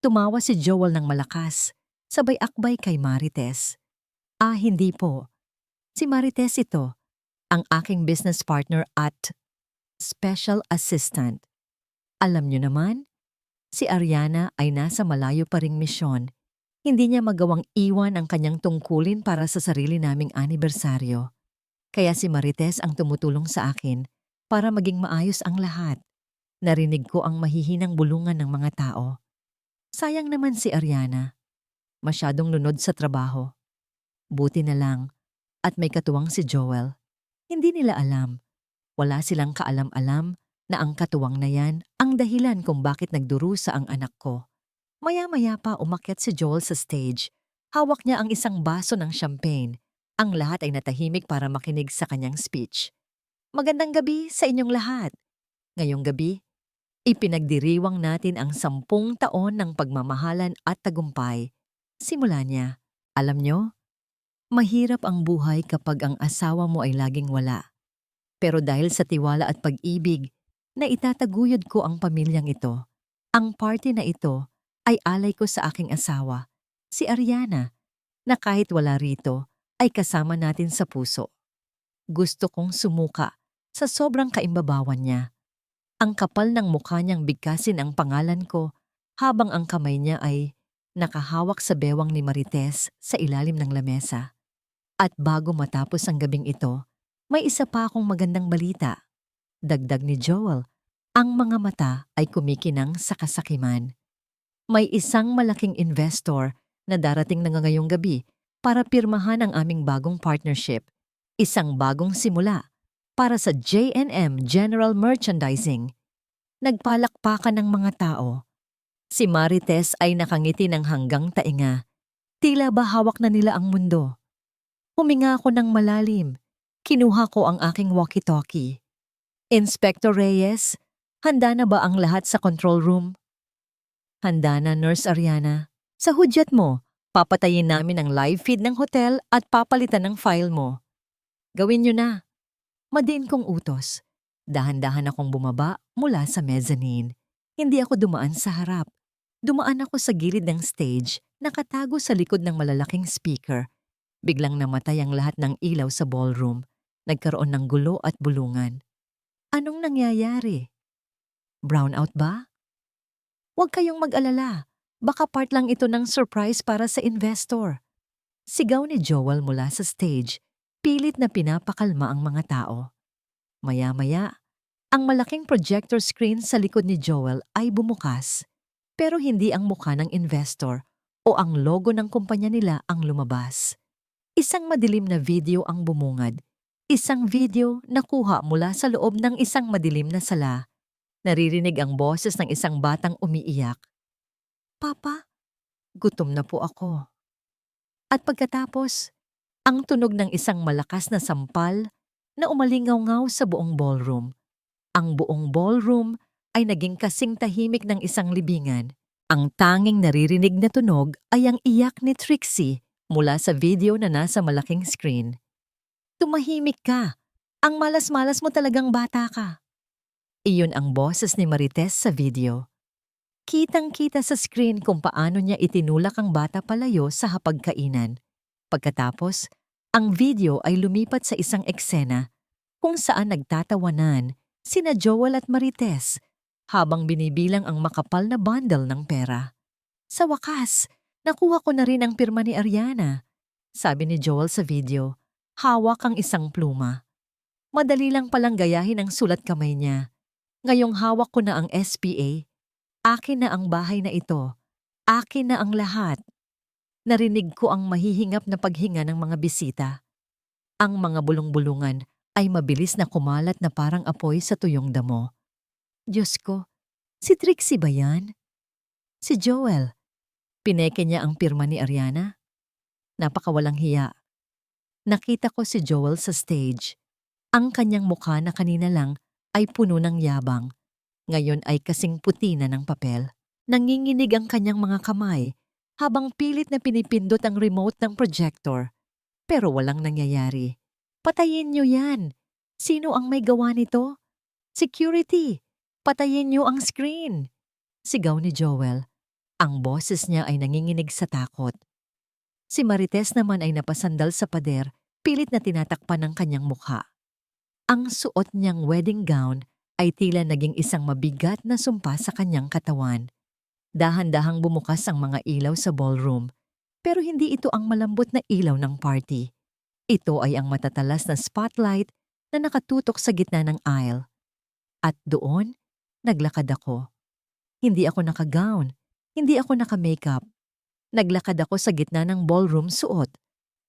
Tumawa si Joel ng malakas, sabay akbay kay Marites. Ah, hindi po. Si Marites ito, ang aking business partner at special assistant. Alam niyo naman, si Ariana ay nasa malayo pa ring misyon. Hindi niya magawang iwan ang kanyang tungkulin para sa sarili naming anibersaryo. Kaya si Marites ang tumutulong sa akin para maging maayos ang lahat. Narinig ko ang mahihinang bulungan ng mga tao. Sayang naman si Ariana. Masyadong lunod sa trabaho. Buti na lang at may katuwang si Joel. Hindi nila alam. Wala silang kaalam-alam na ang katuwang na yan ang dahilan kung bakit nagdurusa ang anak ko. Maya-maya pa umakyat si Joel sa stage. Hawak niya ang isang baso ng champagne. Ang lahat ay natahimik para makinig sa kanyang speech. Magandang gabi sa inyong lahat. Ngayong gabi, ipinagdiriwang natin ang 10 taon ng pagmamahalan at tagumpay. Simula niya, alam nyo, mahirap ang buhay kapag ang asawa mo ay laging wala. Pero dahil sa tiwala at pag-ibig, na itataguyod ko ang pamilyang ito. Ang party na ito ay alay ko sa aking asawa, si Ariana, na kahit wala rito, ay kasama natin sa puso. Gusto kong sumuka sa sobrang kaimbabawan niya. Ang kapal ng mukha niyang bigkasin ang pangalan ko habang ang kamay niya ay nakahawak sa bewang ni Marites sa ilalim ng lamesa. At bago matapos ang gabing ito, may isa pa akong magandang balita. Dagdag ni Joel, ang mga mata ay kumikinang sa kasakiman. May isang malaking investor na darating na ngayong gabi para pirmahan ang aming bagong partnership. Isang bagong simula para sa J&M General Merchandising. Nagpalakpakan ng mga tao. Si Marites ay nakangiti ng hanggang tainga. Tila ba hawak na nila ang mundo. Huminga ako ng malalim. Kinuha ko ang aking walkie-talkie. Inspector Reyes, handa na ba ang lahat sa control room? Handa na, Nurse Ariana. Sa hudyat mo, papatayin namin ang live feed ng hotel at papalitan ng file mo. Gawin niyo na. Madiin kong utos. Dahan-dahan akong bumaba mula sa mezzanine. Hindi ako dumaan sa harap. Dumaan ako sa gilid ng stage, nakatago sa likod ng malalaking speaker. Biglang namatay ang lahat ng ilaw sa ballroom. Nagkaroon ng gulo at bulungan. Anong nangyayari? Brownout ba? Huwag kayong mag-alala. Baka part lang ito ng surprise para sa investor. Sigaw ni Joel mula sa stage. Pilit na pinapakalma ang mga tao. Maya-maya, ang malaking projector screen sa likod ni Joel ay bumukas. Pero hindi ang mukha ng investor o ang logo ng kumpanya nila ang lumabas. Isang madilim na video ang bumungad. Isang video na kuha mula sa loob ng isang madilim na sala. Naririnig ang boses ng isang batang umiiyak. Papa, gutom na po ako. At pagkatapos, ang tunog ng isang malakas na sampal na umalingaw-ngaw sa buong ballroom. Ang buong ballroom ay naging kasing tahimik ng isang libingan. Ang tanging naririnig na tunog ay ang iyak ni Trixie mula sa video na nasa malaking screen. Tumahimik ka. Ang malas-malas mo talagang bata ka. Iyon ang boses ni Marites sa video. Kitang-kita sa screen kung paano niya itinulak ang bata palayo sa hapagkainan. Pagkatapos, ang video ay lumipat sa isang eksena kung saan nagtatawanan sina Joel at Marites habang binibilang ang makapal na bundle ng pera. Sa wakas, nakuha ko na rin ang pirma ni Ariana. Sabi ni Joel sa video, Hawak ang isang pluma. Madali lang palang gayahin ang sulat kamay niya. Ngayong hawak ko na ang SPA, akin na ang bahay na ito. Akin na ang lahat. Narinig ko ang mahihingap na paghinga ng mga bisita. Ang mga bulong-bulungan ay mabilis na kumalat na parang apoy sa tuyong damo. Diyos ko, si Trixie ba yan? Si Joel. Pineke niya ang pirma ni Ariana. Napakawalang hiya. Nakita ko si Joel sa stage. Ang kanyang mukha na kanina lang ay puno ng yabang. Ngayon ay kasing puti na ng papel. Nanginginig ang kanyang mga kamay habang pilit na pinipindot ang remote ng projector. Pero walang nangyayari. Patayin niyo yan. Sino ang may gawa nito? Security! Patayin niyo ang screen! Sigaw ni Joel. Ang boses niya ay nanginginig sa takot. Si Marites naman ay napasandal sa pader, pilit na tinatakpan ng kanyang mukha. Ang suot niyang wedding gown ay tila naging isang mabigat na sumpa sa kanyang katawan. Dahan-dahang bumukas ang mga ilaw sa ballroom, pero hindi ito ang malambot na ilaw ng party. Ito ay ang matatalas na spotlight na nakatutok sa gitna ng aisle. At doon, naglakad ako. Hindi ako naka-gown, hindi ako naka-makeup. Naglakad ako sa gitna ng ballroom suot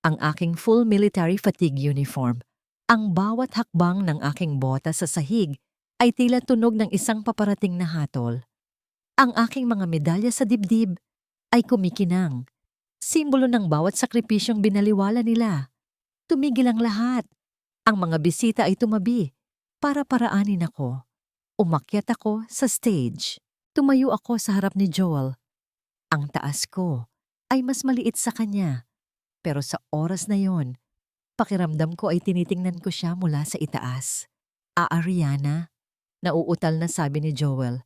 ang aking full military fatigue uniform. Ang bawat hakbang ng aking bota sa sahig ay tila tunog ng isang paparating na hatol. Ang aking mga medalya sa dibdib ay kumikinang. Simbolo ng bawat sakripisyong binaliwala nila. Tumigil ang lahat. Ang mga bisita ay tumabi para paraanin ako. Umakyat ako sa stage. Tumayo ako sa harap ni Joel. Ang taas ko ay mas maliit sa kanya. Pero sa oras na yon, pakiramdam ko ay tinitingnan ko siya mula sa itaas. Ariana? Nauutal na sabi ni Joel.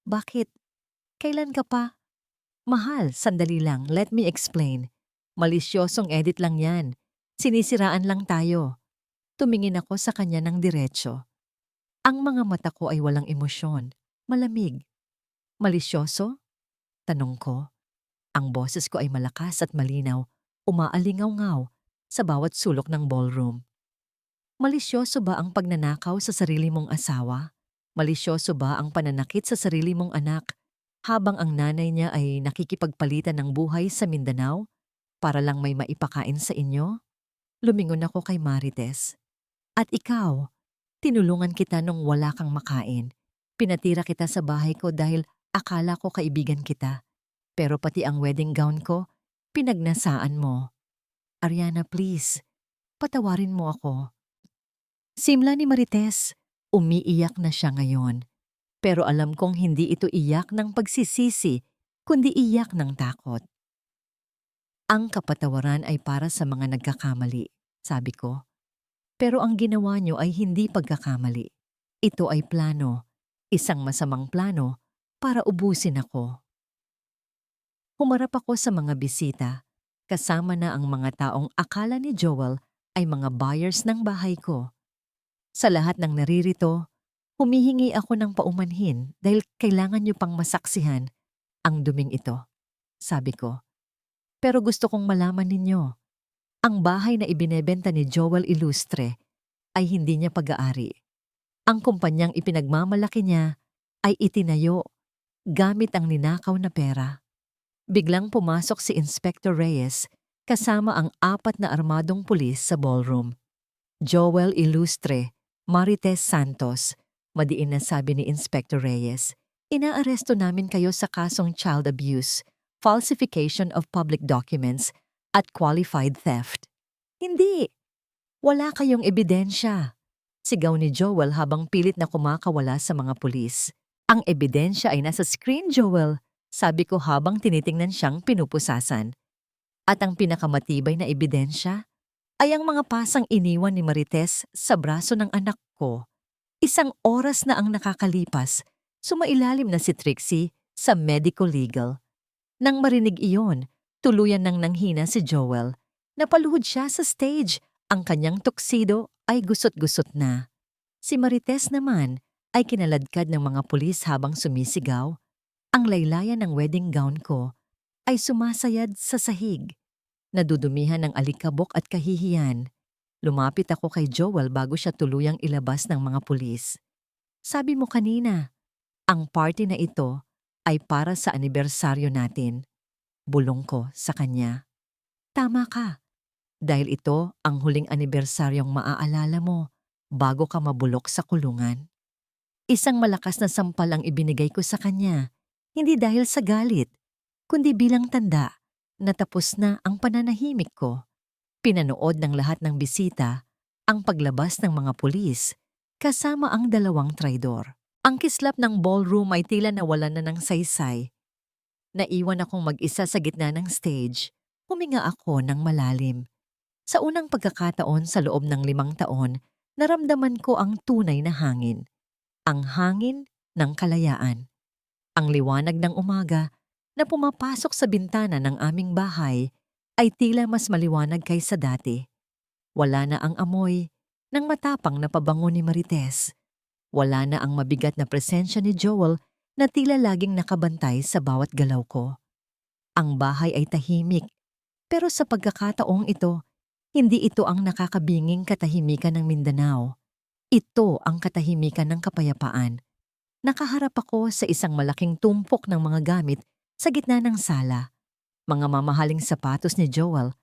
Bakit? Kailan ka pa? Mahal, sandali lang. Let me explain. Malisyosong edit lang yan. Sinisiraan lang tayo. Tumingin ako sa kanya ng diretso. Ang mga mata ko ay walang emosyon. Malamig. Malisyoso? Tanong ko. Ang boses ko ay malakas at malinaw, umaalingaw-ngaw sa bawat sulok ng ballroom. Malisyoso ba ang pagnanakaw sa sarili mong asawa? Malisyoso ba ang pananakit sa sarili mong anak habang ang nanay niya ay nakikipagpalitan ng buhay sa Mindanao para lang may maipakain sa inyo? Lumingon ako kay Marites. At ikaw, tinulungan kita nung wala kang makain. Pinatira kita sa bahay ko dahil akala ko kaibigan kita. Pero pati ang wedding gown ko, pinagnasaan mo. Ariana, please, patawarin mo ako. Simla ni Marites, umiiyak na siya ngayon. Pero alam kong hindi ito iyak ng pagsisisi, kundi iyak ng takot. Ang kapatawaran ay para sa mga nagkakamali, sabi ko. Pero ang ginawa niyo ay hindi pagkakamali. Ito ay plano, isang masamang plano para ubusin ako. Humarap ako sa mga bisita, kasama na ang mga taong akala ni Joel ay mga buyers ng bahay ko. Sa lahat ng naririto, humihingi ako ng paumanhin dahil kailangan niyo pang masaksihan ang duming ito, sabi ko. Pero gusto kong malaman ninyo, ang bahay na ibinebenta ni Joel Ilustre ay hindi niya pag-aari. Ang kumpanyang ipinagmamalaki niya ay itinayo gamit ang ninakaw na pera. Biglang pumasok si Inspector Reyes kasama ang 4 na armadong pulis sa ballroom. Joel Ilustre, Marites Santos, madiin na sabi ni Inspector Reyes, inaaresto namin kayo sa kasong child abuse, falsification of public documents, at qualified theft. Hindi! Wala kayong ebidensya. Sigaw ni Joel habang pilit na kumakawala sa mga pulis. Ang ebidensya ay nasa screen, Joel. Sabi ko habang tinitingnan siyang pinupusasan. At ang pinakamatibay na ebidensya ay ang mga pasang iniwan ni Marites sa braso ng anak ko. 1 oras na ang nakakalipas, sumailalim na si Trixie sa medico-legal. Nang marinig iyon, tuluyan nang nanghina si Joel. Napaluhod siya sa stage. Ang kanyang tuxedo ay gusot-gusot na. Si Marites naman ay kinaladkad ng mga pulis habang sumisigaw. Ang laylayan ng wedding gown ko ay sumasayad sa sahig. Nadudumihan ng alikabok at kahihiyan. Lumapit ako kay Joel bago siya tuluyang ilabas ng mga pulis. Sabi mo kanina, ang party na ito ay para sa anibersaryo natin. Bulong ko sa kanya. Tama ka, dahil ito ang huling anibersaryong maaalala mo bago ka mabulok sa kulungan. Isang malakas na sampal ang ibinigay ko sa kanya, hindi dahil sa galit, kundi bilang tanda na tapos na ang pananahimik ko. Pinanood ng lahat ng bisita ang paglabas ng mga pulis kasama ang dalawang traidor. Ang kislap ng ballroom ay tila nawalan na ng saysay. Naiwan akong mag-isa sa gitna ng stage. Huminga ako ng malalim. Sa unang pagkakataon sa loob ng 5 taon, naramdaman ko ang tunay na hangin. Ang hangin ng kalayaan. Ang liwanag ng umaga na pumapasok sa bintana ng aming bahay ay tila mas maliwanag kaysa dati. Wala na ang amoy ng matapang na pabango ni Marites. Wala na ang mabigat na presensya ni Joel na tila laging nakabantay sa bawat galaw ko. Ang bahay ay tahimik, pero sa pagkakataong ito, hindi ito ang nakakabinging katahimikan ng Mindanao. Ito ang katahimikan ng kapayapaan. Nakaharap ako sa isang malaking tumpok ng mga gamit sa gitna ng sala. Mga mamahaling sapatos ni Joel,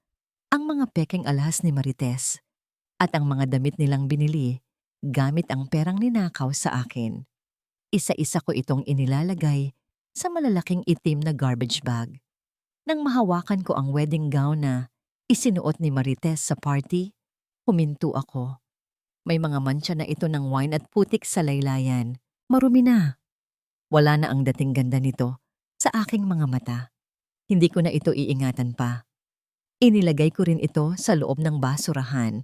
ang mga pekeng alahas ni Marites, at ang mga damit nilang binili gamit ang perang ninakaw sa akin. Isa-isa ko itong inilalagay sa malalaking itim na garbage bag. Nang mahawakan ko ang wedding gown na isinuot ni Marites sa party, huminto ako. May mga mantsa na ito ng wine at putik sa laylayan. Marumi na. Wala na ang dating ganda nito sa aking mga mata. Hindi ko na ito iingatan pa. Inilagay ko rin ito sa loob ng basurahan.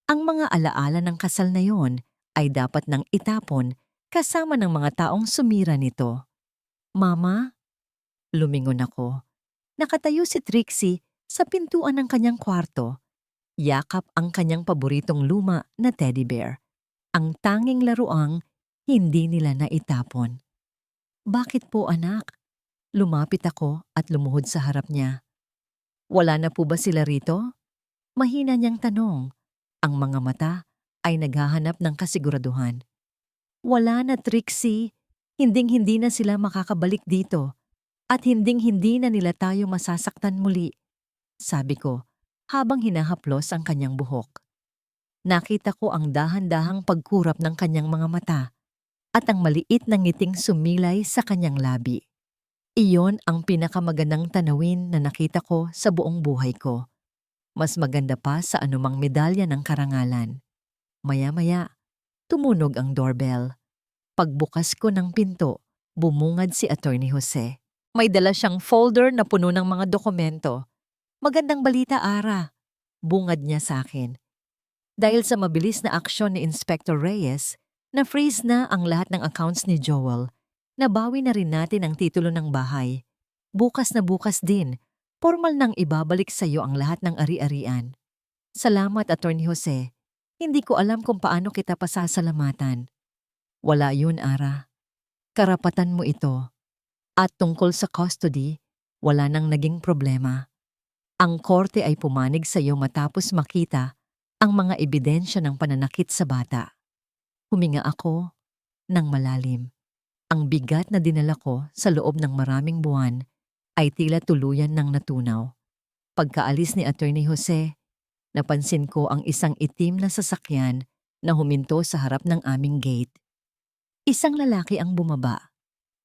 Ang mga alaala ng kasal na yon ay dapat nang itapon kasama ng mga taong sumira nito. Mama? Lumingon ako. Nakatayo si Trixie sa pintuan ng kanyang kwarto. Yakap ang kanyang paboritong luma na teddy bear. Ang tanging laruang hindi nila naitapon. Bakit po anak? Lumapit ako at lumuhod sa harap niya. Wala na po ba sila rito? Mahina niyang tanong. Ang mga mata ay naghahanap ng kasiguraduhan. Wala na, Trixie. Hinding-hindi na sila makakabalik dito. At hinding-hindi na nila tayo masasaktan muli. Sabi ko, habang hinahaplos ang kanyang buhok. Nakita ko ang dahan-dahang pagkurap ng kanyang mga mata at ang maliit na ngiting sumilay sa kanyang labi. Iyon ang pinakamagandang tanawin na nakita ko sa buong buhay ko. Mas maganda pa sa anumang medalya ng karangalan. Maya-maya, tumunog ang doorbell. Pagbukas ko ng pinto, bumungad si Attorney Jose. May dala siyang folder na puno ng mga dokumento. Magandang balita, Ara. Bungad niya sa akin. Dahil sa mabilis na aksyon ni Inspector Reyes, na-freeze na ang lahat ng accounts ni Joel. Nabawi na rin natin ang titulo ng bahay. Bukas na bukas din, formal nang ibabalik sa iyo ang lahat ng ari-arian. Salamat, Attorney Jose. Hindi ko alam kung paano kita pasasalamatan. Wala yun, Ara. Karapatan mo ito. At tungkol sa custody, wala nang naging problema. Ang korte ay pumanig sa iyo matapos makita ang mga ebidensya ng pananakit sa bata. Huminga ako ng malalim. Ang bigat na dinala ko sa loob ng maraming buwan ay tila tuluyan ng natunaw. Pagkaalis ni Attorney Jose, napansin ko ang isang itim na sasakyan na huminto sa harap ng aming gate. Isang lalaki ang bumaba.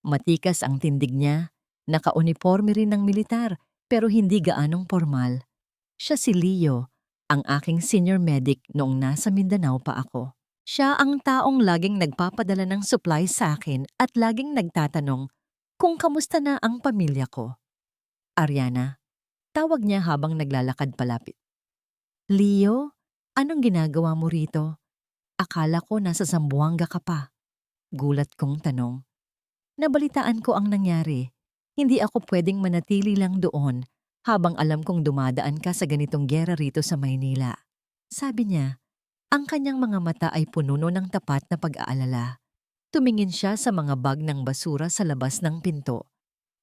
Matikas ang tindig niya, naka-uniforme rin ng militar pero hindi gaanong formal. Siya si Leo, ang aking senior medic noong nasa Mindanao pa ako. Siya ang taong laging nagpapadala ng supply sa akin at laging nagtatanong kung kamusta na ang pamilya ko. Ariana, tawag niya habang naglalakad palapit. Leo, anong ginagawa mo rito? Akala ko nasa Zamboanga ka pa. Gulat kong tanong. Nabalitaan ko ang nangyari. Hindi ako pwedeng manatili lang doon habang alam kong dumadaan ka sa ganitong giyera rito sa Maynila. Sabi niya, ang kanyang mga mata ay pununo ng tapat na pag-aalala. Tumingin siya sa mga bag ng basura sa labas ng pinto.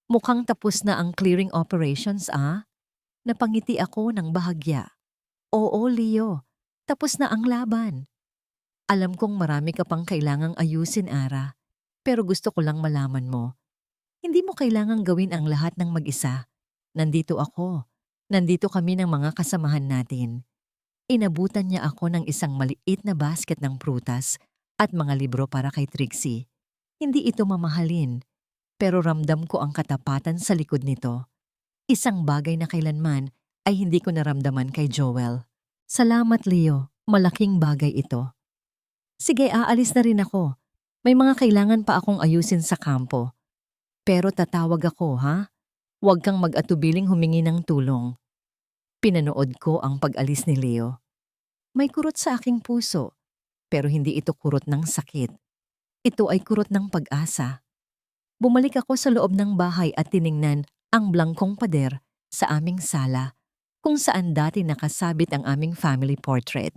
Mukhang tapos na ang clearing operations, ah? Napangiti ako ng bahagya. Oo, Leo. tapos na ang laban. Alam kong marami ka pang kailangang ayusin, Ara. Pero gusto ko lang malaman mo, hindi mo kailangang gawin ang lahat ng mag-isa. Nandito ako. Nandito kami ng mga kasamahan natin. Inabutan niya ako ng isang maliit na basket ng prutas at mga libro para kay Trixie. Hindi ito mamahalin, pero ramdam ko ang katapatan sa likod nito. Isang bagay na kailanman ay hindi ko naramdaman kay Joel. Salamat, Leo. Malaking bagay ito. Sige, aalis na rin ako. May mga kailangan pa akong ayusin sa kampo. Pero tatawag ako, ha? Huwag kang mag-atubiling humingi ng tulong. Pinanood ko ang pag-alis ni Leo. May kurot sa aking puso, pero hindi ito kurot ng sakit. Ito ay kurot ng pag-asa. Bumalik ako sa loob ng bahay at tiningnan ang blangkong pader sa aming sala kung saan dati nakasabit ang aming family portrait.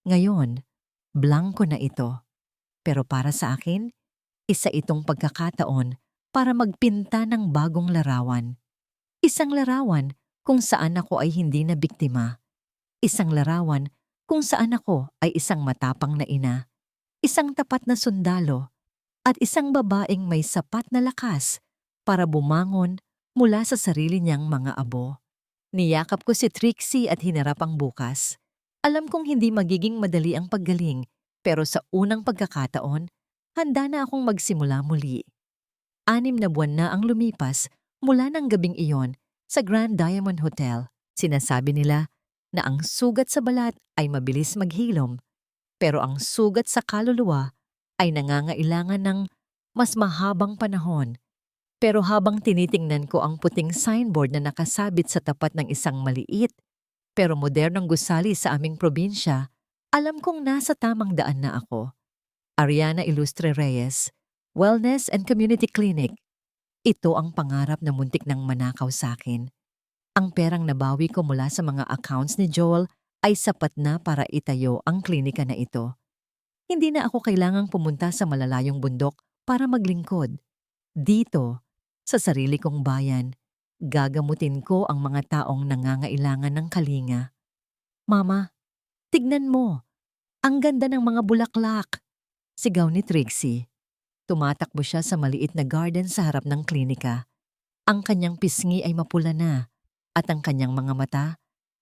Ngayon, blangko na ito. Pero para sa akin, isa itong pagkakataon para magpinta ng bagong larawan. Isang larawan kung saan ako ay hindi na biktima. Isang larawan kung saan ako ay isang matapang na ina, isang tapat na sundalo, at isang babaeng may sapat na lakas para bumangon mula sa sarili niyang mga abo. Niyakap ko si Trixie at hinarap ang bukas. Alam kong hindi magiging madali ang paggaling, pero sa unang pagkakataon, handa na akong magsimula muli. 6 na buwan na ang lumipas mula ng gabing iyon sa Grand Diamond Hotel. Sinasabi nila na ang sugat sa balat ay mabilis maghilom, pero ang sugat sa kaluluwa ay nangangailangan ng mas mahabang panahon. Pero habang tinitingnan ko ang puting signboard na nakasabit sa tapat ng isang maliit pero modernong gusali sa aming probinsya, alam kong nasa tamang daan na ako. Ariana Ilustre Reyes, Wellness and Community Clinic. Ito ang pangarap na muntik ng manakaw sa akin. Ang perang nabawi ko mula sa mga accounts ni Joel ay sapat na para itayo ang klinika na ito. Hindi na ako kailangang pumunta sa malalayong bundok para maglingkod. Dito, sa sarili kong bayan, gagamutin ko ang mga taong nangangailangan ng kalinga. Mama, tignan mo. Ang ganda ng mga bulaklak. Sigaw ni Trixie. Tumatakbo siya sa maliit na garden sa harap ng klinika. Ang kanyang pisngi ay mapula na at ang kanyang mga mata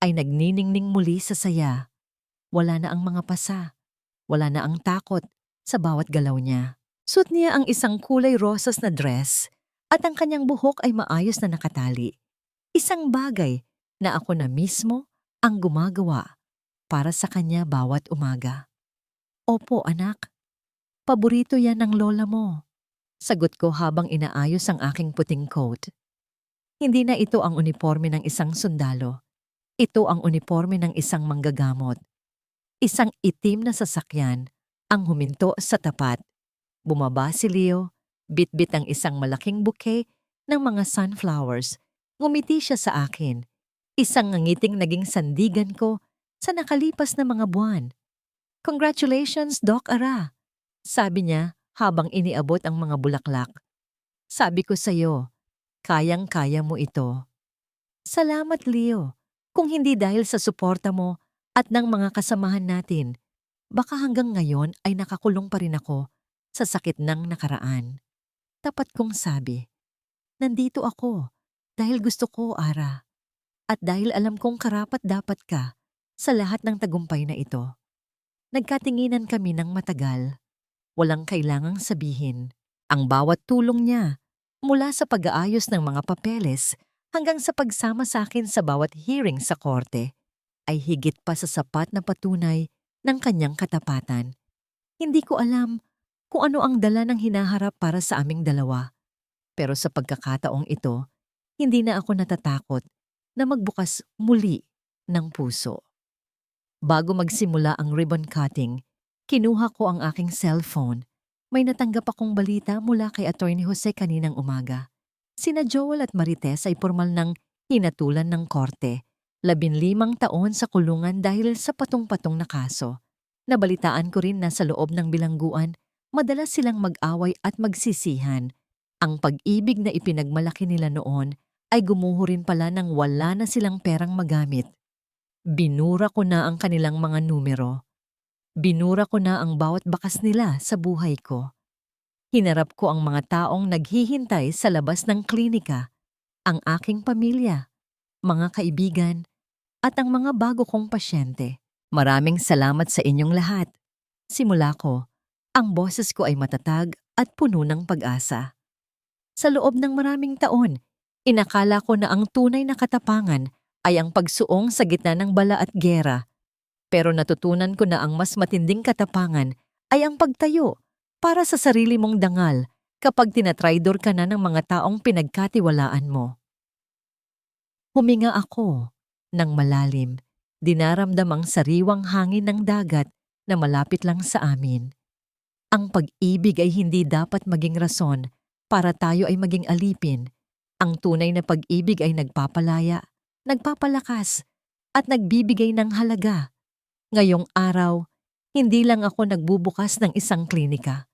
ay nagniningning muli sa saya. Wala na ang mga pasa. Wala na ang takot sa bawat galaw niya. Suot niya ang isang kulay rosas na dress at ang kanyang buhok ay maayos na nakatali. Isang bagay na ako na mismo ang gumagawa para sa kanya bawat umaga. Opo, anak. Paborito yan ng lola mo. Sagot ko habang inaayos ang aking puting coat. Hindi na ito ang uniforme ng isang sundalo. Ito ang uniforme ng isang manggagamot. Isang itim na sasakyan ang huminto sa tapat. Bumaba si Leo, bitbit ang isang malaking bouquet ng mga sunflowers. Ngumiti siya sa akin. Isang ngangiting naging sandigan ko sa nakalipas na mga buwan. Congratulations, Doc Ara. Sabi niya habang iniabot ang mga bulaklak. Sabi ko sa'yo, kayang-kaya mo ito. Salamat, Leo. Kung hindi dahil sa suporta mo at ng mga kasamahan natin, baka hanggang ngayon ay nakakulong pa rin ako sa sakit ng nakaraan. Tapat kong sabi, nandito ako dahil gusto ko, Ara. At dahil alam kong karapat-dapat ka sa lahat ng tagumpay na ito. Nagkatinginan kami ng matagal. Walang kailangang sabihin. Ang bawat tulong niya, mula sa pag-aayos ng mga papeles hanggang sa pagsama sa akin sa bawat hearing sa korte, ay higit pa sa sapat na patunay ng kanyang katapatan. Hindi ko alam kung ano ang dala ng hinaharap para sa aming dalawa. Pero sa pagkakataong ito, hindi na ako natatakot na magbukas muli ng puso. Bago magsimula ang ribbon cutting, kinuha ko ang aking cellphone. May natanggap akong balita mula kay Attorney Jose kaninang umaga. Sina Joel at Marites ay formal ng hinatulan ng korte. 15 taon sa kulungan dahil sa patong-patong na kaso. Nabalitaan ko rin na sa loob ng bilangguan, madalas silang mag-away at magsisihan. Ang pag-ibig na ipinagmalaki nila noon ay gumuho rin pala nang wala na silang perang magamit. Binura ko na ang kanilang mga numero. Binura ko na ang bawat bakas nila sa buhay ko. Hinarap ko ang mga taong naghihintay sa labas ng klinika, ang aking pamilya, mga kaibigan, at ang mga bago kong pasyente. Maraming salamat sa inyong lahat. Simula ko, ang boses ko ay matatag at puno ng pag-asa. Sa loob ng maraming taon, inakala ko na ang tunay na katapangan ay ang pagsuong sa gitna ng bala at giyera. Pero natutunan ko na ang mas matinding katapangan ay ang pagtayo para sa sarili mong dangal kapag tinatraydor ka na ng mga taong pinagkatiwalaan mo. Huminga ako ng malalim, dinaramdam ang sariwang hangin ng dagat na malapit lang sa amin. Ang pag-ibig ay hindi dapat maging rason para tayo ay maging alipin. Ang tunay na pag-ibig ay nagpapalaya, nagpapalakas, at nagbibigay ng halaga. Ngayong araw, hindi lang ako nagbubukas ng isang klinika.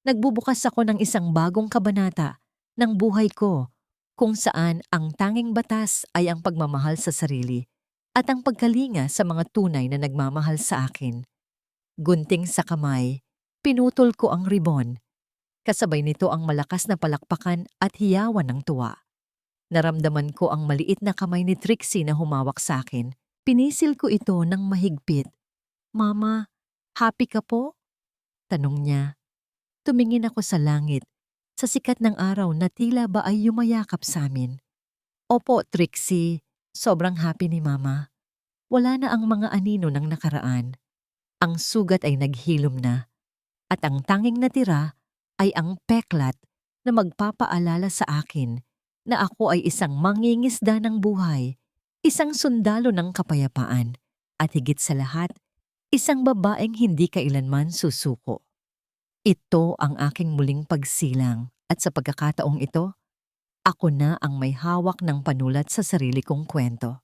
Nagbubukas ako ng isang bagong kabanata ng buhay ko kung saan ang tanging batas ay ang pagmamahal sa sarili at ang pagkalinga sa mga tunay na nagmamahal sa akin. Gunting sa kamay, pinutol ko ang ribon. Kasabay nito ang malakas na palakpakan at hiyawan ng tuwa. Naramdaman ko ang maliit na kamay ni Trixie na humawak sa akin. Pinisil ko ito ng mahigpit. "Mama, happy ka po?" tanong niya. Tumingin ako sa langit, sa sikat ng araw na tila ba ay yumayakap sa amin. "Opo, Trixie, sobrang happy ni Mama. Wala na ang mga anino ng nakaraan. Ang sugat ay naghilom na. At ang tanging natira ay ang peklat na magpapaalala sa akin na ako ay isang mangingisda ng buhay, isang sundalo ng kapayapaan, at higit sa lahat, isang babaeng hindi kailanman susuko. Ito ang aking muling pagsilang at sa pagkakataong ito, ako na ang may hawak ng panulat sa sarili kong kwento.